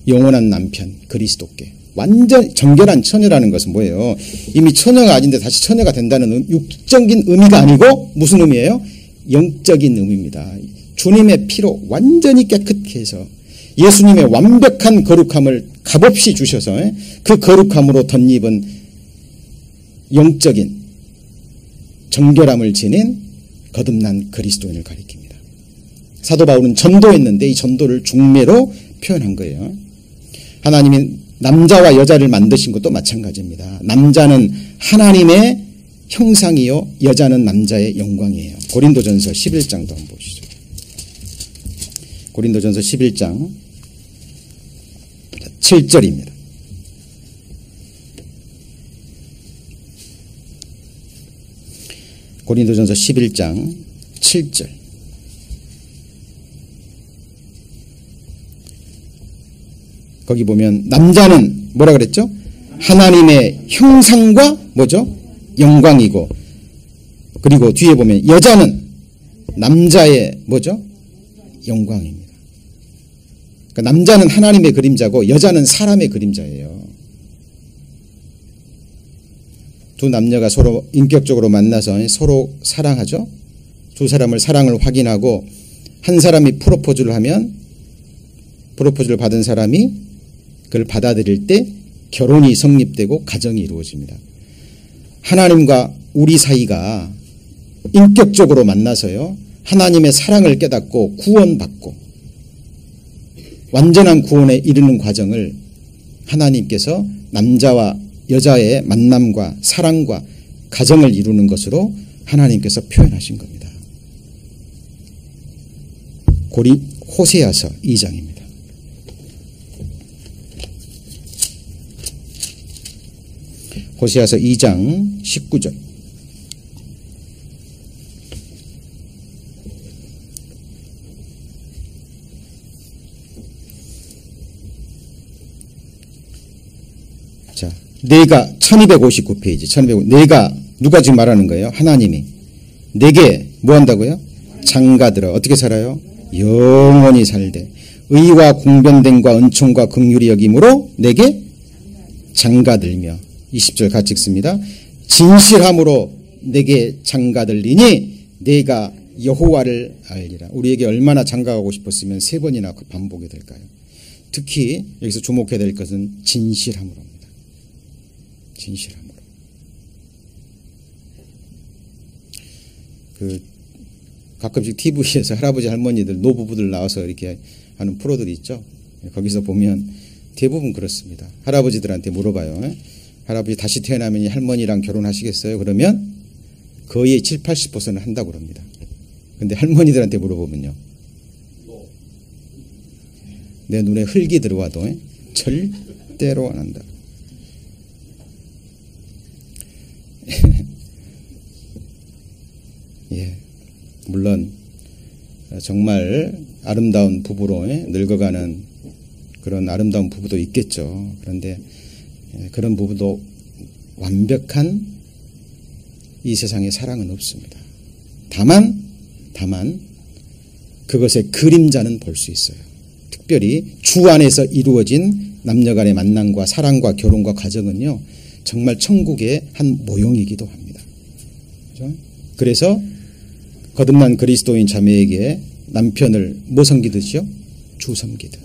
S1: 영원한 남편 그리스도께 완전 정결한 처녀라는 것은 뭐예요? 이미 처녀가 아닌데 다시 처녀가 된다는 육적인 의미가 아니고 무슨 의미예요? 영적인 의미입니다. 주님의 피로 완전히 깨끗게 해서 예수님의 완벽한 거룩함을 값없이 주셔서 그 거룩함으로 덧입은 영적인 정결함을 지닌 거듭난 그리스도인을 가리킵니다. 사도 바울은 전도했는데 이 전도를 중매로 표현한 거예요. 하나님이 남자와 여자를 만드신 것도 마찬가지입니다. 남자는 하나님의 형상이요, 여자는 남자의 영광이에요. 고린도전서 11장도 한번 보시죠. 고린도전서 11장 7절입니다. 고린도전서 11장 7절. 거기 보면 남자는 뭐라 그랬죠? 하나님의 형상과 뭐죠? 영광이고, 그리고 뒤에 보면 여자는 남자의 뭐죠? 영광입니다. 그러니까 남자는 하나님의 그림자고 여자는 사람의 그림자예요. 두 남녀가 서로 인격적으로 만나서 서로 사랑하죠. 두 사람을 사랑을 확인하고 한 사람이 프로포즈를 하면 프로포즈를 받은 사람이 그걸 받아들일 때 결혼이 성립되고 가정이 이루어집니다. 하나님과 우리 사이가 인격적으로 만나서요, 하나님의 사랑을 깨닫고 구원받고 완전한 구원에 이르는 과정을 하나님께서 남자와 여자의 만남과 사랑과 가정을 이루는 것으로 하나님께서 표현하신 겁니다. 호세아서 2장입니다. 호세아서 2장 19절. 자, 내가 1259페이지. 내가 누가 지금 말하는 거예요? 하나님이 내게 뭐 한다고요? 장가들어 어떻게 살아요? 영원히 살되 의와 공변됨과 은총과 긍휼이 여김으로 내게 장가들며 20절 같이 읽습니다. 진실함으로 내게 장가들리니 내가 여호와를 알리라. 우리에게 얼마나 장가가고 싶었으면 3번이나 반복이 될까요? 특히 여기서 주목해야 될 것은 진실함으로입니다. 진실함으로. 가끔씩 TV에서 할아버지 할머니들 노부부들 나와서 이렇게 하는 프로들이 있죠. 거기서 보면 대부분 그렇습니다. 할아버지들한테 물어봐요. 할아버지 다시 태어나면 할머니랑 결혼하시겠어요? 그러면 거의 70-80%는 한다고 그럽니다. 근데 할머니들한테 물어보면요. 내 눈에 흙이 들어와도 절대로 안 한다. 예, 물론 정말 아름다운 부부로 늙어가는 그런 아름다운 부부도 있겠죠. 그런데 그런 부부도 완벽한 이 세상에 사랑은 없습니다. 다만 그것의 그림자는 볼 수 있어요. 특별히 주 안에서 이루어진 남녀 간의 만남과 사랑과 결혼과 가정은요, 정말 천국의 한 모형이기도 합니다. 그렇죠? 그래서 거듭난 그리스도인 자매에게 남편을 뭐 섬기듯이요? 주 섬기듯.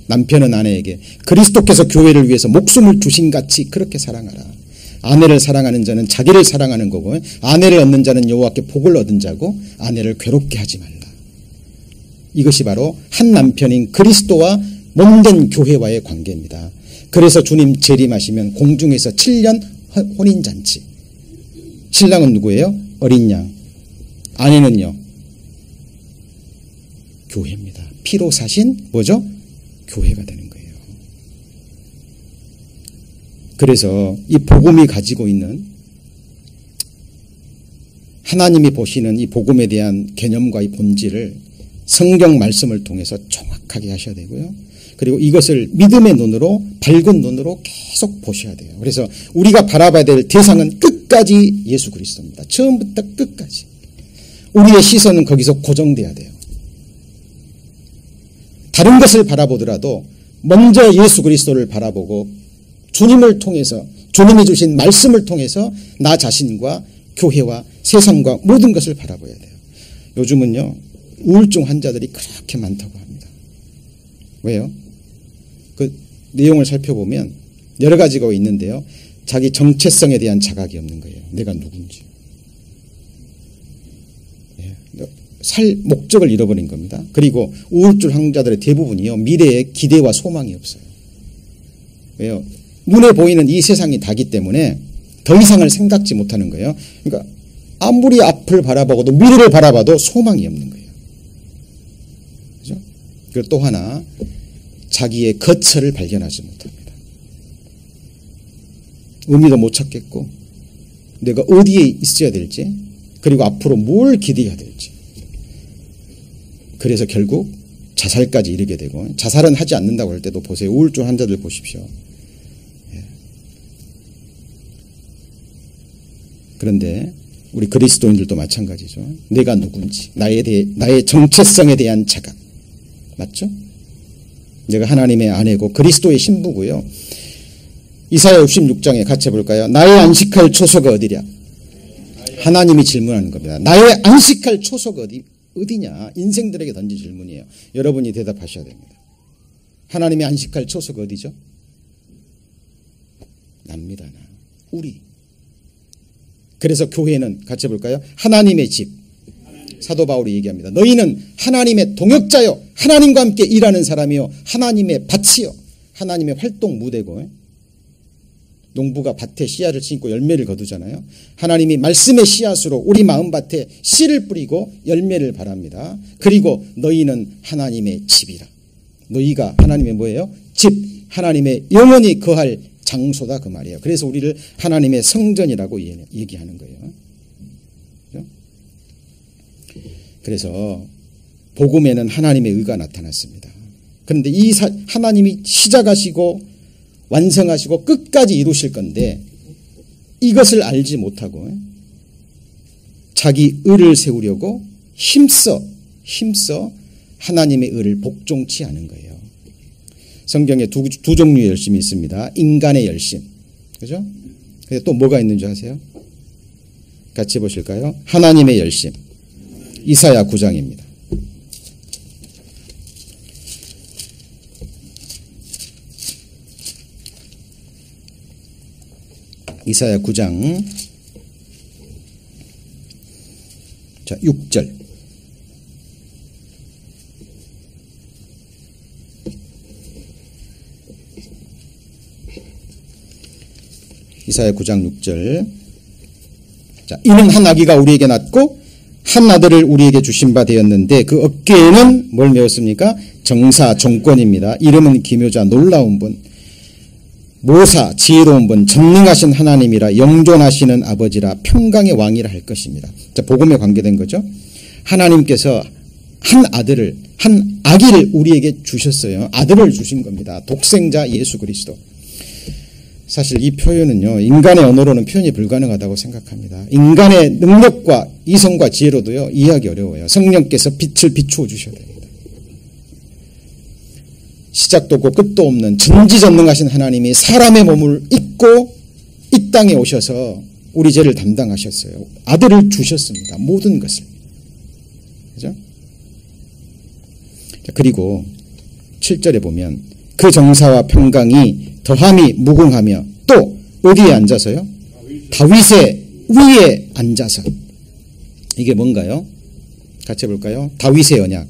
S1: 남편은 아내에게 그리스도께서 교회를 위해서 목숨을 주신 같이 그렇게 사랑하라. 아내를 사랑하는 자는 자기를 사랑하는 거고, 아내를 얻는 자는 여호와께 복을 얻은 자고, 아내를 괴롭게 하지 말라. 이것이 바로 한 남편인 그리스도와 몸된 교회와의 관계입니다. 그래서 주님 재림하시면 공중에서 7년 혼인잔치. 신랑은 누구예요? 어린 양. 아내는요? 교회입니다. 피로 사신 뭐죠? 교회가 되는 거예요. 그래서 이 복음이 가지고 있는 하나님이 보시는 이 복음에 대한 개념과 이 본질을 성경 말씀을 통해서 정확하게 하셔야 되고요. 그리고 이것을 믿음의 눈으로, 밝은 눈으로 계속 보셔야 돼요. 그래서 우리가 바라봐야 될 대상은 끝까지 예수 그리스도입니다. 처음부터 끝까지. 우리의 시선은 거기서 고정돼야 돼요. 다른 것을 바라보더라도 먼저 예수 그리스도를 바라보고 주님을 통해서, 주님이 주신 말씀을 통해서 나 자신과 교회와 세상과 모든 것을 바라봐야 돼요. 요즘은요, 우울증 환자들이 그렇게 많다고 합니다. 왜요? 그 내용을 살펴보면 여러 가지가 있는데요. 자기 정체성에 대한 자각이 없는 거예요. 내가 누군지. 살 목적을 잃어버린 겁니다. 그리고 우울증 환자들의 대부분이요, 미래에 기대와 소망이 없어요. 왜요? 눈에 보이는 이 세상이 다기 때문에 더 이상을 생각지 못하는 거예요. 그러니까 아무리 앞을 바라보고도 미래를 바라봐도 소망이 없는 거예요. 그죠? 그리고 또 하나, 자기의 거처를 발견하지 못합니다. 의미도 못 찾겠고, 내가 어디에 있어야 될지, 그리고 앞으로 뭘 기대해야 될지. 그래서 결국 자살까지 이르게 되고, 자살은 하지 않는다고 할 때도 보세요. 우울증 환자들 보십시오. 그런데 우리 그리스도인들도 마찬가지죠. 내가 누군지, 나의 정체성에 대한 자각. 맞죠? 내가 하나님의 아내고 그리스도의 신부고요. 이사야 66장에 같이 해볼까요? 나의 안식할 초소가 어디랴? 하나님이 질문하는 겁니다. 나의 안식할 초소가 어디냐? 인생들에게 던진 질문이에요. 여러분이 대답하셔야 됩니다. 하나님의 안식할 초소가 어디죠? 납니다. 나. 우리. 그래서 교회는 같이 해볼까요? 하나님의 집. 사도 바울이 얘기합니다. 너희는 하나님의 동역자요, 하나님과 함께 일하는 사람이요, 하나님의 밭이요, 하나님의 활동 무대고, 농부가 밭에 씨앗을 심고 열매를 거두잖아요. 하나님이 말씀의 씨앗으로 우리 마음밭에 씨를 뿌리고 열매를 바랍니다. 그리고 너희는 하나님의 집이라. 너희가 하나님의 뭐예요? 집, 하나님의 영원히 거할 장소다, 그 말이에요. 그래서 우리를 하나님의 성전이라고 얘기하는 거예요. 그렇죠? 그래서 복음에는 하나님의 의가 나타났습니다. 그런데 이 하나님이 시작하시고 완성하시고 끝까지 이루실 건데, 이것을 알지 못하고 자기 의를 세우려고 힘써 하나님의 의를 복종치 않은 거예요. 성경에 두 종류의 열심이 있습니다. 인간의 열심. 그죠? 근데 또 뭐가 있는 줄 아세요? 같이 보실까요? 하나님의 열심. 이사야 9장입니다. 이사야 9장 자 6절 이사야 9장 6절 자 이는 한 아기가 우리에게 낳고 한 아들을 우리에게 주신 바 되었는데 그 어깨에는 뭘 메었습니까? 정사 정권입니다. 이름은 기묘자 놀라운 분 모사 지혜로운 분 전능하신 하나님이라 영존하시는 아버지라 평강의 왕이라 할 것입니다. 자, 복음에 관계된 거죠. 하나님께서 한 아기를 우리에게 주셨어요. 아들을 주신 겁니다. 독생자 예수 그리스도. 사실 이 표현은요. 인간의 언어로는 표현이 불가능하다고 생각합니다. 인간의 능력과 이성과 지혜로도요. 이해하기 어려워요. 성령께서 빛을 비추어 주셔야 됩니다. 시작도 없고 끝도 없는 전지전능하신 하나님이 사람의 몸을 입고 이 땅에 오셔서 우리 죄를 담당하셨어요. 아들을 주셨습니다. 모든 것을. 그죠? 그리고 7절에 보면 그 정사와 평강이 더함이 무궁하며 또 어디에 앉아서요? 다윗의 위에 앉아서. 이게 뭔가요? 같이 해볼까요? 다윗의 언약.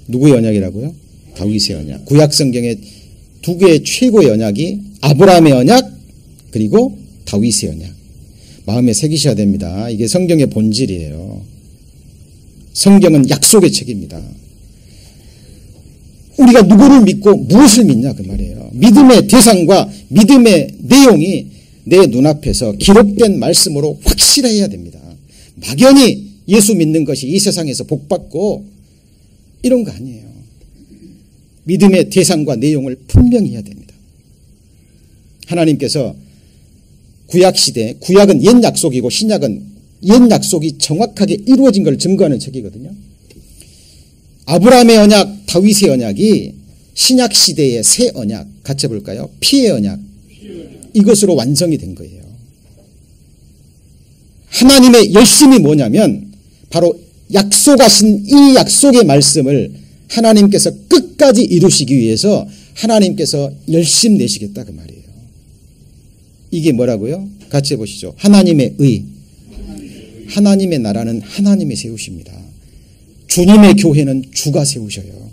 S1: 누구의 언약이라고요? 다윗의 언약. 구약 성경의 두 개의 최고의 언약이 아브라함의 언약 그리고 다윗의 언약. 마음에 새기셔야 됩니다. 이게 성경의 본질이에요. 성경은 약속의 책입니다. 우리가 누구를 믿고 무엇을 믿냐 그 말이에요. 믿음의 대상과 믿음의 내용이 내 눈앞에서 기록된 말씀으로 확실해야 됩니다. 막연히 예수 믿는 것이 이 세상에서 복받고 이런 거 아니에요. 믿음의 대상과 내용을 분명히 해야 됩니다. 하나님께서 구약시대, 구약은 옛 약속이고 신약은 옛 약속이 정확하게 이루어진 걸 증거하는 책이거든요. 아브라함의 언약, 다윗의 언약이 신약시대의 새 언약, 같이 해볼까요? 피의 언약. 이것으로 완성이 된 거예요. 하나님의 열심이 뭐냐면 바로 약속하신 이 약속의 말씀을 하나님께서 끝까지 이루시기 위해서 하나님께서 열심 내시겠다 그 말이에요. 이게 뭐라고요? 같이 해보시죠. 하나님의 의. 하나님의 나라는 하나님이 세우십니다. 주님의 교회는 주가 세우셔요.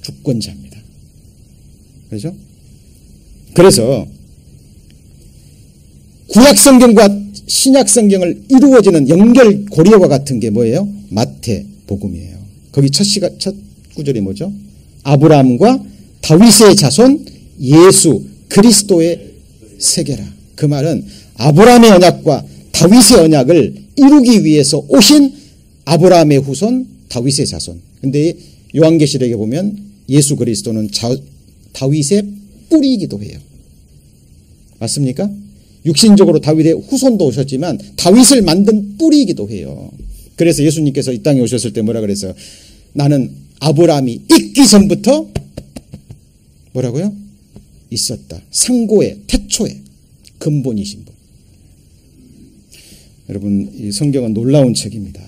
S1: 주권자입니다. 그렇죠? 그래서 구약성경과 신약성경을 이루어지는 연결고리와 같은 게 뭐예요? 마태복음이에요. 거기 첫 구절이 뭐죠? 아브라함과 다윗의 자손 예수 그리스도의 세계라. 그 말은 아브라함의 언약과 다윗의 언약을 이루기 위해서 오신 아브라함의 후손 다윗의 자손. 근데 요한계시록에 보면 예수 그리스도는 다윗의 뿌리이기도 해요. 맞습니까? 육신적으로 다윗의 후손도 오셨지만 다윗을 만든 뿌리이기도 해요. 그래서 예수님께서 이 땅에 오셨을 때 뭐라 그랬어요? 나는 아브라함이 있기 전부터 뭐라고요? 있었다. 상고의 태초의 근본이신 분. 여러분 이 성경은 놀라운 책입니다.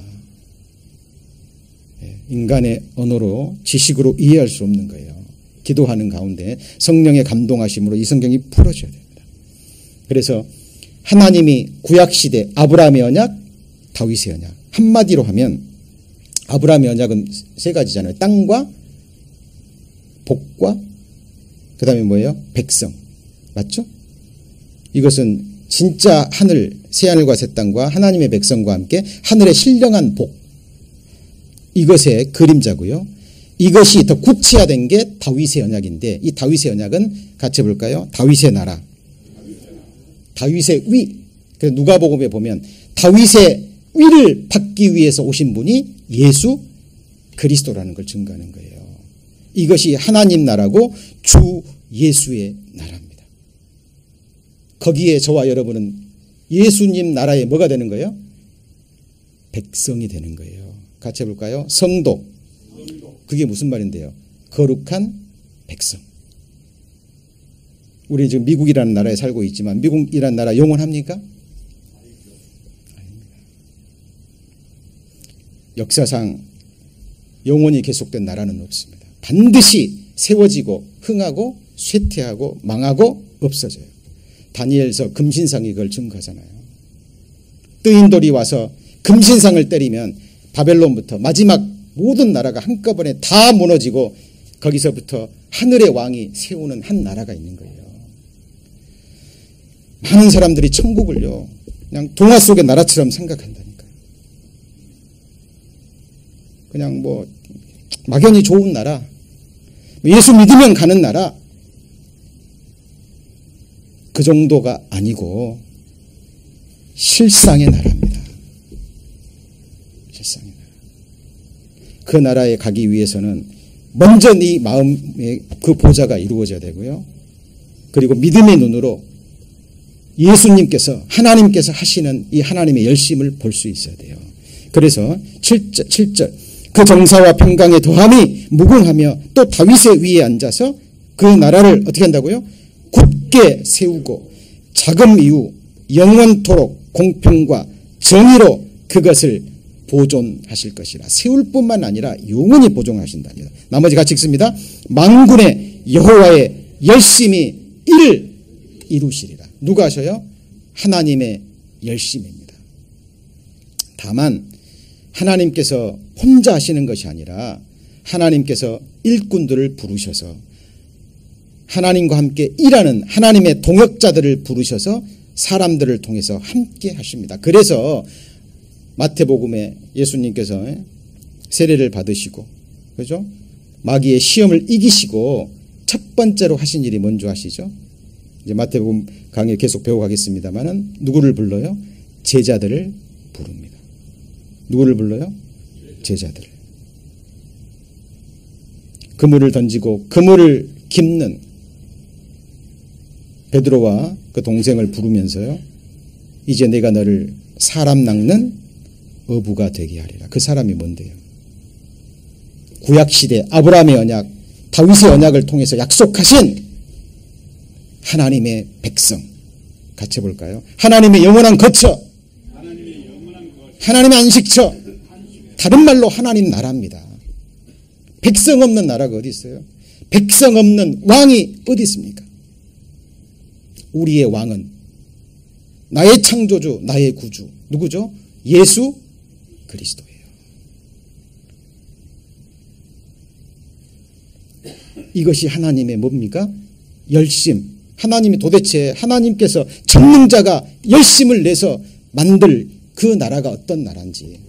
S1: 인간의 언어로 지식으로 이해할 수 없는 거예요. 기도하는 가운데 성령의 감동하심으로 이 성경이 풀어져야 됩니다. 그래서 하나님이 구약시대 아브라함의 언약, 다윗의 언약. 한마디로 하면 아브라함의 언약은 세 가지잖아요. 땅과 복과 그 다음에 뭐예요? 백성. 맞죠? 이것은 진짜 하늘, 새하늘과 새 땅과 하나님의 백성과 함께 하늘의 신령한 복. 이것의 그림자고요. 이것이 더 구체화된 게 다윗의 언약인데 이 다윗의 언약은 같이 볼까요? 다윗의 나라. 다윗의 위. 그래서 누가복음에 보면 다윗의 위를 받기 위해서 오신 분이 예수 그리스도라는 걸 증거하는 거예요. 이것이 하나님 나라고 주 예수의 나라입니다. 거기에 저와 여러분은 예수님 나라에 뭐가 되는 거예요? 백성이 되는 거예요. 같이 해볼까요? 성도. 그게 무슨 말인데요? 거룩한 백성. 우리 지금 미국이라는 나라에 살고 있지만 미국이라는 나라 영원합니까? 역사상 영원히 계속된 나라는 없습니다. 반드시 세워지고 흥하고 쇠퇴하고 망하고 없어져요. 다니엘서 금신상이 그걸 증거하잖아요. 뜨인 돌이 와서 금신상을 때리면 바벨론부터 마지막 모든 나라가 한꺼번에 다 무너지고 거기서부터 하늘의 왕이 세우는 한 나라가 있는 거예요. 많은 사람들이 천국을요 그냥 동화 속의 나라처럼 생각한다니까요. 그냥 뭐 막연히 좋은 나라, 예수 믿으면 가는 나라, 그 정도가 아니고 실상의 나라입니다. 실상의 나라. 그 나라에 가기 위해서는 먼저 네 마음의 그 보좌가 이루어져야 되고요. 그리고 믿음의 눈으로 예수님께서 하나님께서 하시는 이 하나님의 열심을 볼 수 있어야 돼요. 그래서 7절 그 정사와 평강의 더함이 무궁하며 또 다윗의 위에 앉아서 그 나라를 어떻게 한다고요? 굳게 세우고 자금 이후 영원토록 공평과 정의로 그것을 보존하실 것이라. 세울 뿐만 아니라 영원히 보존하신다니다. 나머지 같이 읽습니다. 만군의 여호와의 열심히 이를 이루시리라. 누가 하셔요? 하나님의 열심입니다. 다만 하나님께서 혼자 하시는 것이 아니라 하나님께서 일꾼들을 부르셔서 하나님과 함께 일하는 하나님의 동역자들을 부르셔서 사람들을 통해서 함께 하십니다. 그래서 마태복음에 예수님께서 세례를 받으시고, 그죠? 마귀의 시험을 이기시고 첫 번째로 하신 일이 뭔지 아시죠? 이제 마태복음 강의 계속 배워가겠습니다만은 누구를 불러요? 제자들을 부릅니다. 누구를 불러요? 제자들을. 그물을 던지고 그물을 깁는 베드로와 그 동생을 부르면서요. 이제 내가 너를 사람 낚는 어부가 되게 하리라. 그 사람이 뭔데요? 구약시대 아브라함의 언약, 다윗의 언약을 통해서 약속하신 하나님의 백성. 같이 해볼까요? 하나님의 영원한 거처, 하나님의 안식처, 다른 말로 하나님 나라입니다. 백성 없는 나라가 어디 있어요? 백성 없는 왕이 어디 있습니까? 우리의 왕은 나의 창조주, 나의 구주. 누구죠? 예수 그리스도예요. 이것이 하나님의 뭡니까? 열심. 하나님이 도대체 하나님께서 전능자가 열심을 내서 만들 그 나라가 어떤 나라인지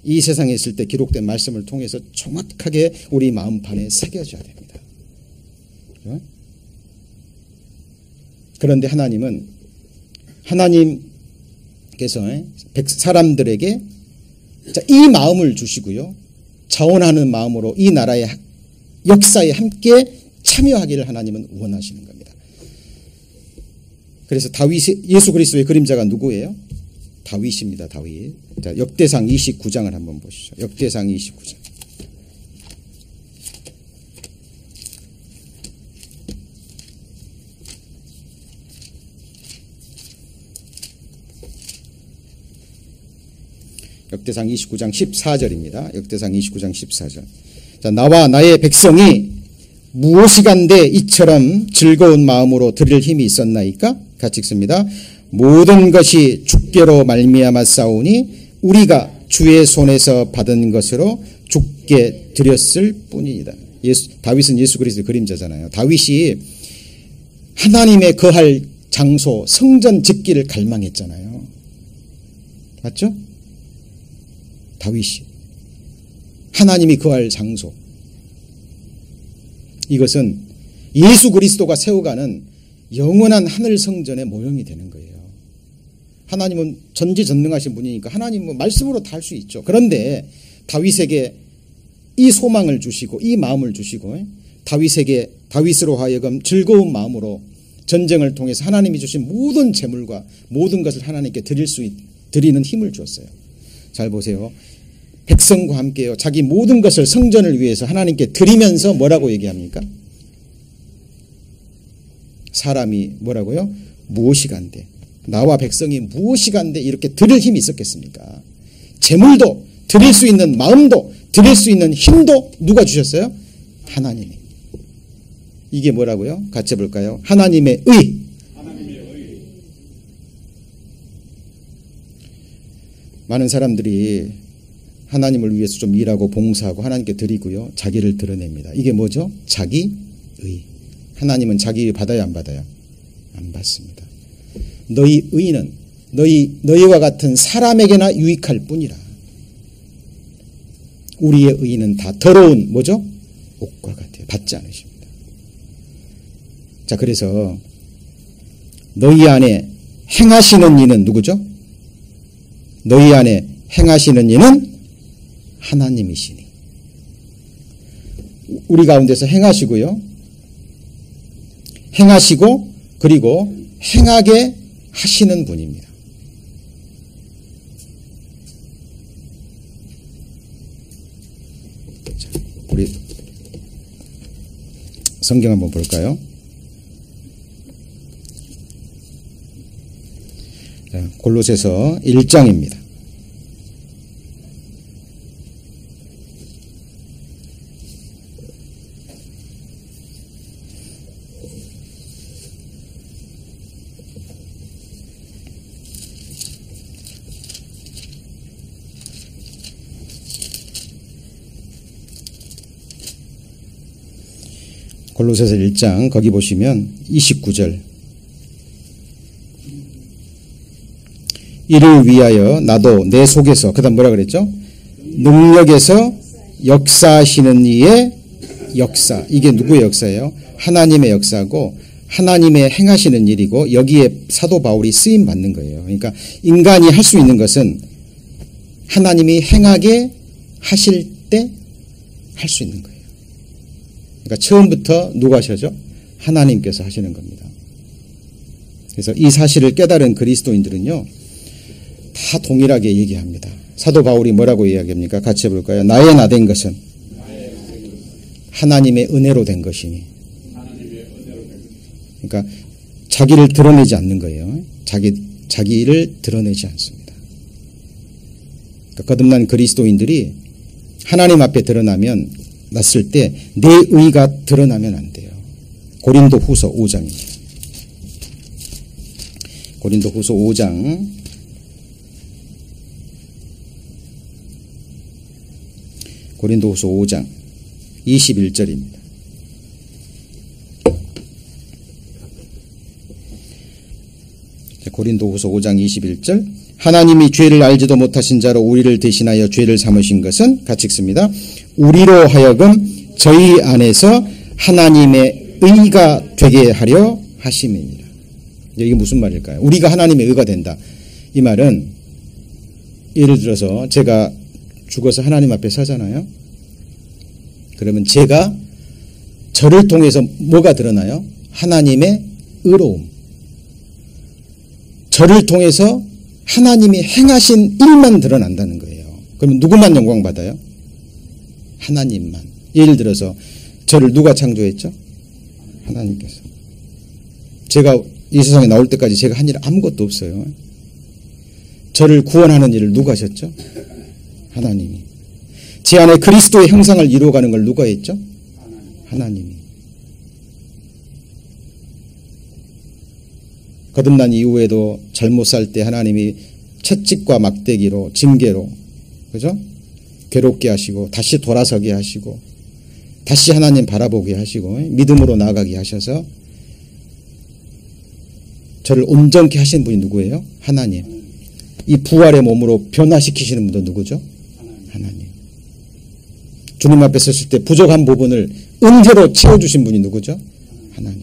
S1: 이 세상에 있을 때 기록된 말씀을 통해서 정확하게 우리 마음판에 새겨져야 됩니다. 그런데 하나님께서 사람들에게 이 마음을 주시고요. 자원하는 마음으로 이 나라의 역사에 함께 참여하기를 하나님은 원하시는 겁니다. 그래서 예수 그리스도의 그림자가 누구예요? 다윗입니다. 다윗. 자, 역대상 29장을 한번 보시죠. 역대상 29장. 역대상 29장 14절입니다. 역대상 29장 14절. 자, 나와 나의 백성이 무엇이간데 이처럼 즐거운 마음으로 드릴 힘이 있었나이까? 같이 읽습니다. 모든 것이 주께로 말미암아 싸우니 우리가 주의 손에서 받은 것으로 주께 드렸을 뿐이다. 다윗은 예수 그리스도의 그림자잖아요. 다윗이 하나님의 거할 장소 성전 짓기를 갈망했잖아요. 맞죠? 다윗이 하나님이 거할 장소, 이것은 예수 그리스도가 세워가는 영원한 하늘 성전의 모형이 되는 거예요. 하나님은 전지전능하신 분이니까 하나님은 말씀으로 다 할 수 있죠. 그런데 다윗에게 이 소망을 주시고 이 마음을 주시고 다윗으로 하여금 즐거운 마음으로 전쟁을 통해서 하나님이 주신 모든 재물과 모든 것을 하나님께 드리는 힘을 주었어요. 잘 보세요. 백성과 함께요. 자기 모든 것을 성전을 위해서 하나님께 드리면서 뭐라고 얘기합니까? 사람이 뭐라고요? 무엇이 간대? 나와 백성이 무엇이 간대? 이렇게 드릴 힘이 있었겠습니까? 재물도 드릴 수 있는 마음도 드릴 수 있는 힘도 누가 주셨어요? 하나님이. 이게 뭐라고요? 같이 볼까요? 하나님의 의. 많은 사람들이 하나님을 위해서 좀 일하고 봉사하고 하나님께 드리고요. 자기를 드러냅니다. 이게 뭐죠? 자기의. 하나님은 자기 의 받아요, 안 받아요? 안 받습니다. 너희 의는 너희와 같은 사람에게나 유익할 뿐이라. 우리의 의는 다 더러운 뭐죠? 옷과 같아요. 받지 않으십니다. 자, 그래서 너희 안에 행하시는 이는 누구죠? 너희 안에 행하시는 이는 하나님이시니. 우리 가운데서 행하시고요. 행하시고 그리고 행하게 하시는 분입니다. 자, 우리 성경 한번 볼까요? 자, 골로새서 1장입니다. 골로새서 1장 거기 보시면 29절. 이를 위하여 나도 내 속에서 그 다음 뭐라 그랬죠? 능력에서 역사하시는 이의 역사. 이게 누구의 역사예요? 하나님의 역사고 하나님의 행하시는 일이고 여기에 사도 바울이 쓰임 받는 거예요. 그러니까 인간이 할 수 있는 것은 하나님이 행하게 하실 때 할 수 있는 거예요. 그러니까 처음부터 누가 하셔죠? 하나님께서 하시는 겁니다. 그래서 이 사실을 깨달은 그리스도인들은요, 다 동일하게 얘기합니다. 사도 바울이 뭐라고 이야기합니까? 같이 해볼까요? 나의 나 된 것은 하나님의 은혜로 된 것이니. 그러니까 자기를 드러내지 않는 거예요. 자기를 드러내지 않습니다. 그러니까 거듭난 그리스도인들이 하나님 앞에 드러나면 났을 때 내 의가 드러나면 안 돼요. 고린도 후서 5장입니다. 고린도 후서 5장 고린도 후서 5장 21절입니다. 고린도 후서 5장 21절. 하나님이 죄를 알지도 못하신 자로 우리를 대신하여 죄를 삼으신 것은 같이 읽습니다. 우리로 하여금 저희 안에서 하나님의 의가 되게 하려 하심이니라. 이게 무슨 말일까요? 우리가 하나님의 의가 된다. 이 말은 예를 들어서 제가 죽어서 하나님 앞에 서잖아요. 그러면 제가 저를 통해서 뭐가 드러나요? 하나님의 의로움. 저를 통해서 하나님이 행하신 일만 드러난다는 거예요. 그러면 누구만 영광 받아요? 하나님만. 예를 들어서 저를 누가 창조했죠? 하나님께서. 제가 이 세상에 나올 때까지 제가 한 일 아무것도 없어요. 저를 구원하는 일을 누가 하셨죠? 하나님이. 제 안에 그리스도의 형상을 이루어가는 걸 누가 했죠? 하나님이. 거듭난 이후에도 잘못 살 때 하나님이 채찍과 막대기로 징계로, 그죠? 괴롭게 하시고 다시 돌아서게 하시고 다시 하나님 바라보게 하시고 믿음으로 나아가게 하셔서 저를 온전케 하신 분이 누구예요? 하나님. 이 부활의 몸으로 변화시키시는 분도 누구죠? 하나님. 주님 앞에 섰을 때 부족한 부분을 은혜로 채워주신 분이 누구죠? 하나님.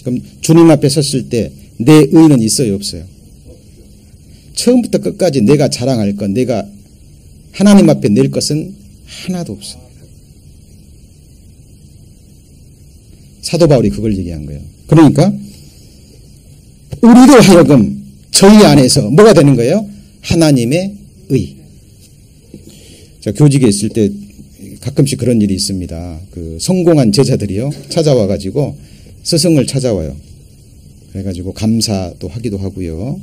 S1: 그럼 주님 앞에 섰을 때 내 의는 있어요, 없어요? 처음부터 끝까지 내가 자랑할 것, 내가 하나님 앞에 낼 것은 하나도 없습니다. 사도 바울이 그걸 얘기한 거예요. 그러니까 우리로 하여금 저희 안에서 뭐가 되는 거예요? 하나님의 자, 교직에 있을 때 가끔씩 그런 일이 있습니다. 그 성공한 제자들이요, 찾아와가지고 스승을 찾아와요. 그래가지고 감사도 하기도 하고요.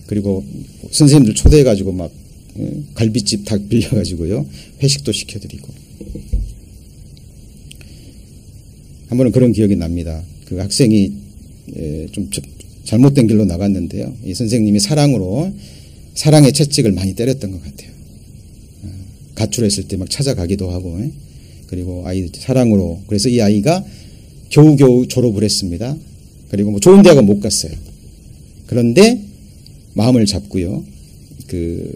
S1: 그리고 선생님들 초대해가지고 막 갈비집 다 빌려가지고요, 회식도 시켜드리고. 한 번은 그런 기억이 납니다. 그 학생이 좀 잘못된 길로 나갔는데요. 이 선생님이 사랑의 채찍을 많이 때렸던 것 같아요. 가출했을 때 막 찾아가기도 하고, 그리고 아이 사랑으로. 그래서 이 아이가 겨우겨우 졸업을 했습니다. 그리고 뭐 좋은 대학은 못 갔어요. 그런데 마음을 잡고요, 그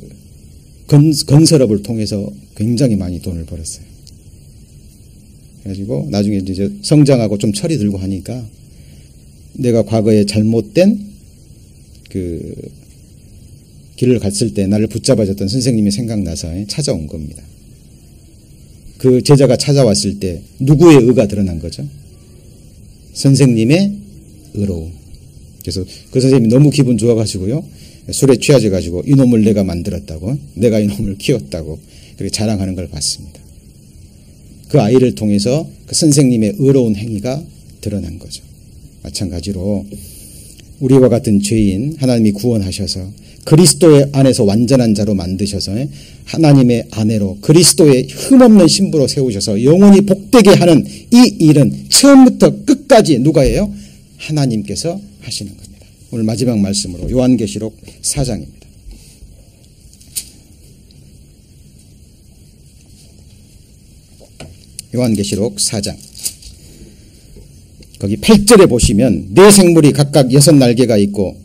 S1: 건설업을 통해서 굉장히 많이 돈을 벌었어요. 그래가지고 나중에 이제 성장하고 좀 철이 들고 하니까 내가 과거에 잘못된 그 길을 갔을 때 나를 붙잡아줬던 선생님이 생각나서 찾아온 겁니다. 그 제자가 찾아왔을 때 누구의 의가 드러난 거죠? 선생님의 의로움. 그래서 그 선생님이 너무 기분 좋아가지고요, 술에 취해져가지고 이놈을 내가 만들었다고, 내가 이놈을 키웠다고 그렇게 자랑하는 걸 봤습니다. 그 아이를 통해서 그 선생님의 의로운 행위가 드러난 거죠. 마찬가지로 우리와 같은 죄인 하나님이 구원하셔서 그리스도의 안에서 완전한 자로 만드셔서 하나님의 아내로 그리스도의 흠없는 신부로 세우셔서 영원히 복되게 하는 이 일은 처음부터 끝까지 누가 해요? 하나님께서 하시는 겁니다. 오늘 마지막 말씀으로 요한계시록 4장입니다. 요한계시록 4장. 거기 8절에 보시면 네 생물이 각각 6날개가 있고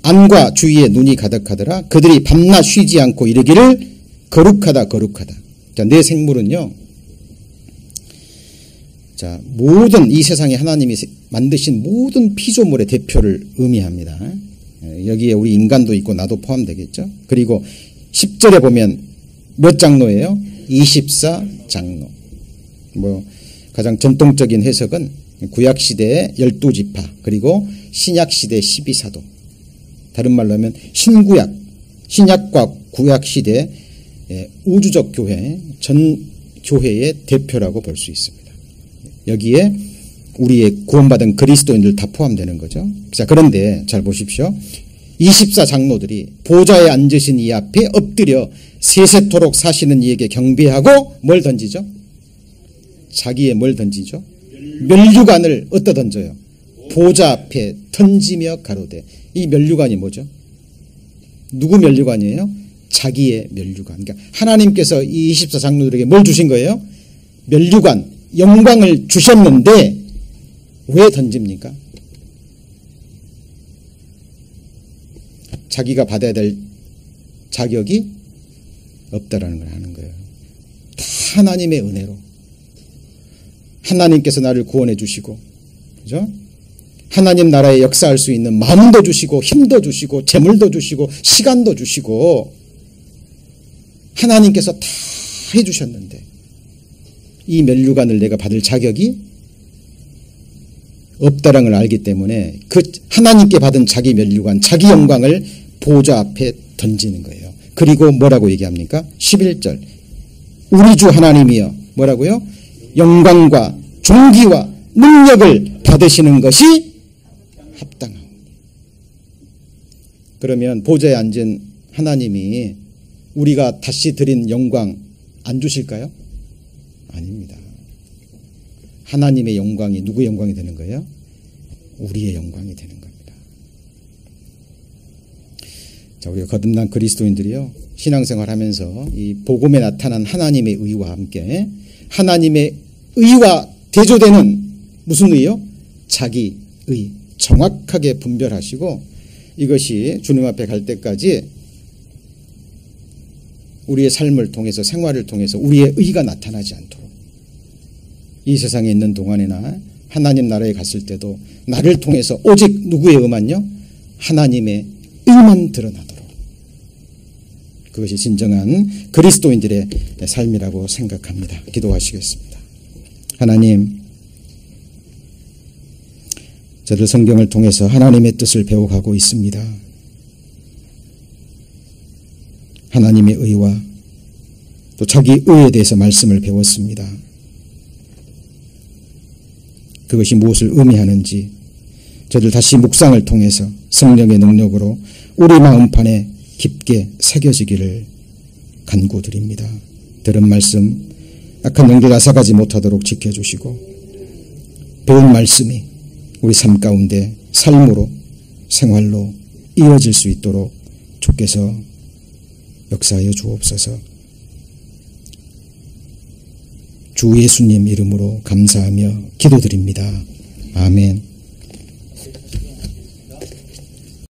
S1: 안과 주위에 눈이 가득하더라. 그들이 밤낮 쉬지 않고 이르기를 거룩하다 거룩하다. 자, 네 생물은요, 자, 모든 이 세상에 하나님이 만드신 모든 피조물의 대표를 의미합니다. 여기에 우리 인간도 있고 나도 포함되겠죠. 그리고 10절에 보면 몇 장로예요? 24장로. 뭐 가장 전통적인 해석은 구약시대의 12지파, 그리고 신약시대의 12사도. 다른 말로 하면 신구약, 신약과 구약시대 우주적 교회, 전 교회의 대표라고 볼 수 있습니다. 여기에 우리의 구원받은 그리스도인들 다 포함되는 거죠. 자, 그런데 잘 보십시오. 24장로들이 보좌에 앉으신 이 앞에 엎드려 세세토록 사시는 이에게 경배하고 뭘 던지죠? 자기의 뭘 던지죠? 면류관을 어디다 던져요? 보좌 앞에 던지며 가로되. 이 면류관이 뭐죠? 누구 면류관이에요? 자기의 면류관. 그러니까 하나님께서 이 24장로들에게 뭘 주신 거예요? 면류관, 영광을 주셨는데 왜 던집니까? 자기가 받아야 될 자격이 없다라는 걸 하는 거예요. 다 하나님의 은혜로. 하나님께서 나를 구원해 주시고, 그죠? 하나님 나라에 역사할 수 있는 마음도 주시고, 힘도 주시고, 재물도 주시고, 시간도 주시고, 하나님께서 다 해주셨는데, 이 면류관을 내가 받을 자격이 없다라는 걸 알기 때문에 그 하나님께 받은 자기 면류관, 자기 영광을 보좌 앞에 던지는 거예요. 그리고 뭐라고 얘기합니까? 11절. 우리 주 하나님이여, 뭐라고요? 영광과 존귀와 능력을 받으시는 것이 합당하오. 그러면 보좌에 앉은 하나님이 우리가 다시 드린 영광 안 주실까요? 아닙니다. 하나님의 영광이 누구의 영광이 되는 거예요? 우리의 영광이 되는 겁니다. 자, 우리가 거듭난 그리스도인들이요, 신앙생활하면서 이 복음에 나타난 하나님의 의와 함께 하나님의 의와 대조되는 무슨 의요? 자기 의. 정확하게 분별하시고 이것이 주님 앞에 갈 때까지 우리의 삶을 통해서, 생활을 통해서 우리의 의가 나타나지 않도록, 이 세상에 있는 동안이나 하나님 나라에 갔을 때도 나를 통해서 오직 누구의 의만요? 하나님의 의만 드러나도록, 그것이 진정한 그리스도인들의 삶이라고 생각합니다. 기도하시겠습니다. 하나님, 저들 성경을 통해서 하나님의 뜻을 배워가고 있습니다. 하나님의 의와 또 자기 의에 대해서 말씀을 배웠습니다. 그것이 무엇을 의미하는지 저들 다시 묵상을 통해서 성령의 능력으로 우리 마음판에 깊게 새겨지기를 간구드립니다. 들은 말씀 악한 영들 앗아가지 못하도록 지켜주시고 배운 말씀이 우리 삶 가운데 삶으로 생활로 이어질 수 있도록 주께서 역사하여 주옵소서. 주 예수님 이름으로 감사하며 기도드립니다. 아멘.